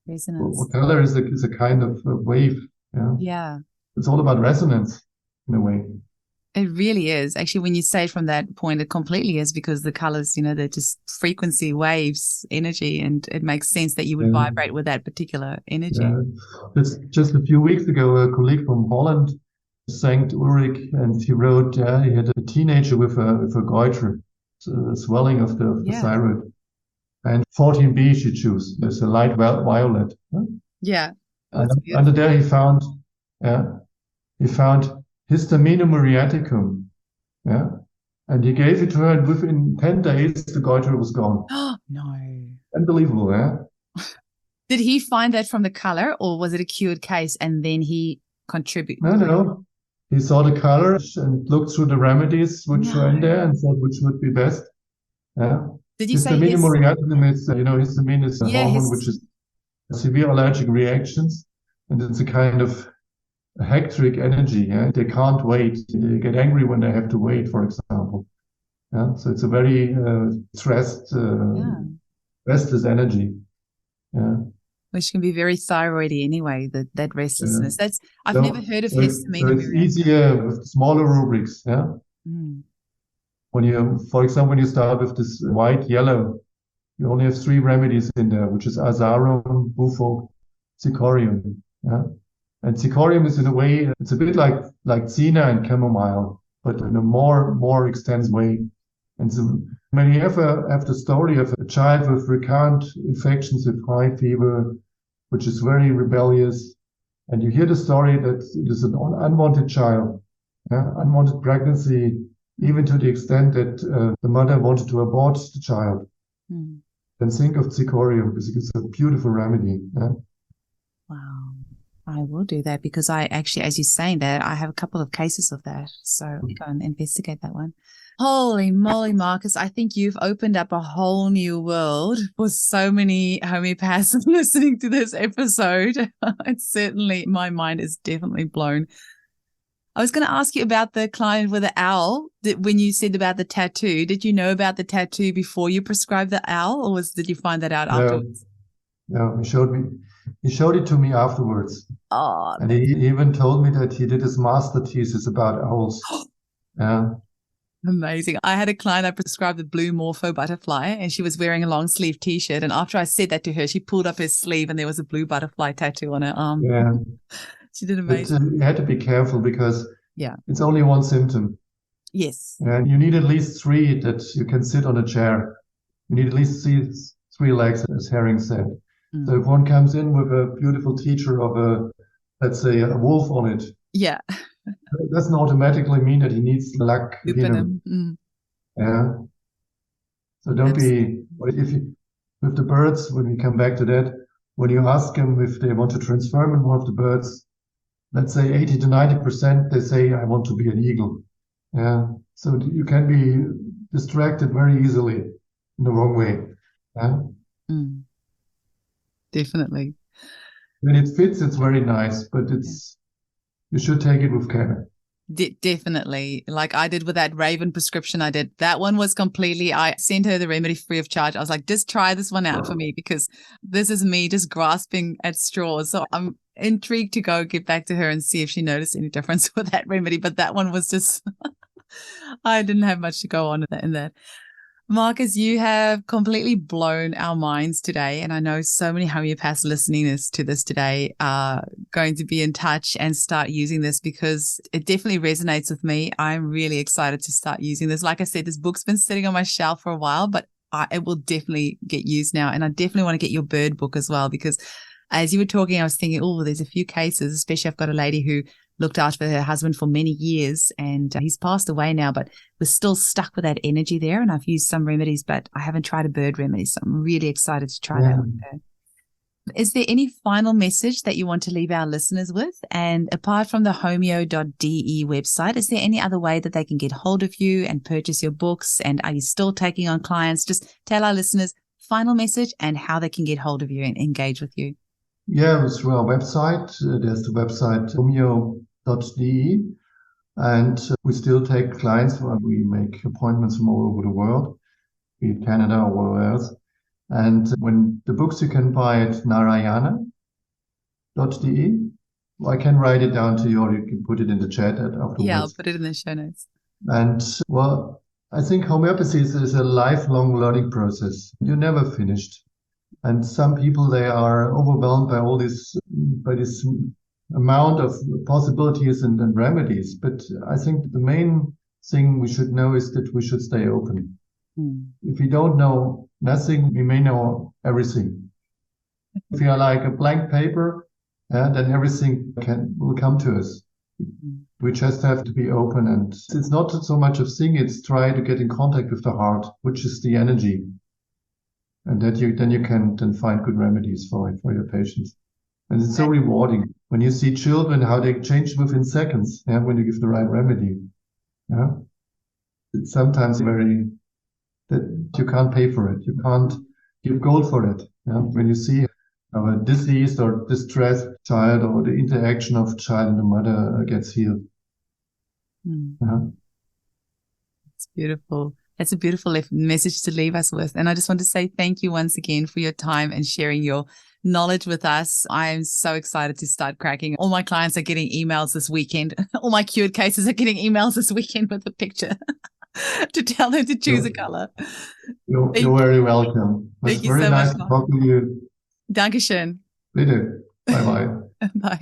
resonance. Well, color is a kind of a wave. Yeah. Yeah. It's all about resonance in a way. It really is. Actually, when you say it from that point, it completely is, because the colors, they're just frequency waves, energy, and it makes sense that you would vibrate with that particular energy. Yeah. Just a few weeks ago, a colleague from Holland sang to Ulrich, and he wrote, he had a teenager with a goiter. Swelling of the thyroid, and 14B she chose. There's a light violet. Yeah. And under there he found histamine muriaticum. Yeah. And he gave it to her, and within 10 days the goiter was gone. Oh no. Unbelievable, yeah. Did he find that from the color, or was it a cured case and then he contributed? No. He saw the colors and looked through the remedies which were in there and thought which would be best. Yeah. Did you say histamine muriaticum is, histamine is a hormone which is severe allergic reactions, and it's a kind of hectic energy. Yeah. They can't wait. They get angry when they have to wait, for example. Yeah. So it's a very stressed, restless energy. Yeah. Which can be very thyroidy anyway, that restlessness. I've never heard of histamine. So it's easier with smaller rubrics, yeah. For example, when you start with this white, yellow, you only have 3 remedies in there, which is azarum, bufo, cicorium, yeah. And cicorium is in a way, it's a bit like Zina and chamomile, but in a more extensive way. And so when you have the story of a child with recurrent infections with high fever, which is very rebellious, and you hear the story that it is an unwanted child, unwanted pregnancy, even to the extent that the mother wanted to abort the child, then think of cicorium, because it's a beautiful remedy. Yeah? Wow. I will do that, because I actually, as you're saying that, I have a couple of cases of that. So I'll go and investigate that one. Holy moly, Markus, I think you've opened up a whole new world for so many homeopaths listening to this episode. It's certainly, my mind is definitely blown. I was going to ask you about the client with the owl. When you said about the tattoo, did you know about the tattoo before you prescribed the owl, or did you find that out afterwards? No, he showed it to me afterwards. Oh, and he even told me that he did his master thesis about owls. Yeah. Amazing. I had a client I prescribed the blue morpho butterfly, and she was wearing a long sleeve t-shirt. And after I said that to her, she pulled up her sleeve and there was a blue butterfly tattoo on her arm. Yeah. She did But amazing. you had to be careful because Yeah. it's only one symptom. Yes. And you need at least 3 that you can sit on a chair. You need at least 3 legs, as Herring said. So if one comes in with a beautiful teacher of let's say, a wolf on it, Yeah. it doesn't automatically mean that he needs luck hit him. Yeah. So don't be, with the birds, when we come back to that, when you ask them if they want to transform in one of the birds, let's say 80 to 90%, they say, I want to be an eagle. Yeah. So you can be distracted very easily in the wrong way. Yeah. Definitely. When it fits, it's very nice, but you should take it with care. Definitely. Like I did with that Raven prescription I did. That one was completely, I sent her the remedy free of charge. I was like, just try this one out for me because this is me just grasping at straws. So I'm intrigued to go get back to her and see if she noticed any difference with that remedy. But that one was just, I didn't have much to go on in that. Markus, you have completely blown our minds today. And I know so many homeopaths listening to this today are going to be in touch and start using this because it definitely resonates with me. I'm really excited to start using this. Like I said, this book's been sitting on my shelf for a while, but it will definitely get used now. And I definitely want to get your bird book as well because as you were talking, I was thinking, oh, there's a few cases, especially I've got a lady who looked after her husband for many years and he's passed away now, but was still stuck with that energy there. And I've used some remedies, but I haven't tried a bird remedy. So I'm really excited to try that with her. Is there any final message that you want to leave our listeners with? And apart from the homeo.de website, is there any other way that they can get hold of you and purchase your books? And are you still taking on clients? Just tell our listeners final message and how they can get hold of you and engage with you. Yeah, through our website. There's the website homeo.de. And we still take clients. We make appointments from all over the world, be it Canada or wherever else. And when the books you can buy at narayana.de. I can write it down to you or you can put it in the chat afterwards. Yeah, I'll put it in the show notes. And well, I think homeopathy is a lifelong learning process. You're never finished. And some people, they are overwhelmed by this amount of possibilities and remedies. But I think the main thing we should know is that we should stay open. If we don't know nothing, we may know everything. If you are like a blank paper, then everything will come to us. We just have to be open. And it's not so much of thing, it's try to get in contact with the heart, which is the energy. And then you can find good remedies for your patients. And it's so rewarding when you see children, how they change within seconds, when you give the right remedy. Yeah. It's sometimes that you can't pay for it. You can't give gold for it. Yeah. When you see a diseased or distressed child or the interaction of child and the mother gets healed. Yeah. It's beautiful. That's a beautiful message to leave us with. And I just want to say thank you once again for your time and sharing your knowledge with us. I am so excited to start cracking. All my clients are getting emails this weekend. All my cured cases are getting emails this weekend with a picture to tell them to choose a color. You're very welcome. It was very nice to talk to you. Dankeschön. Bitte. Bye-bye. Bye.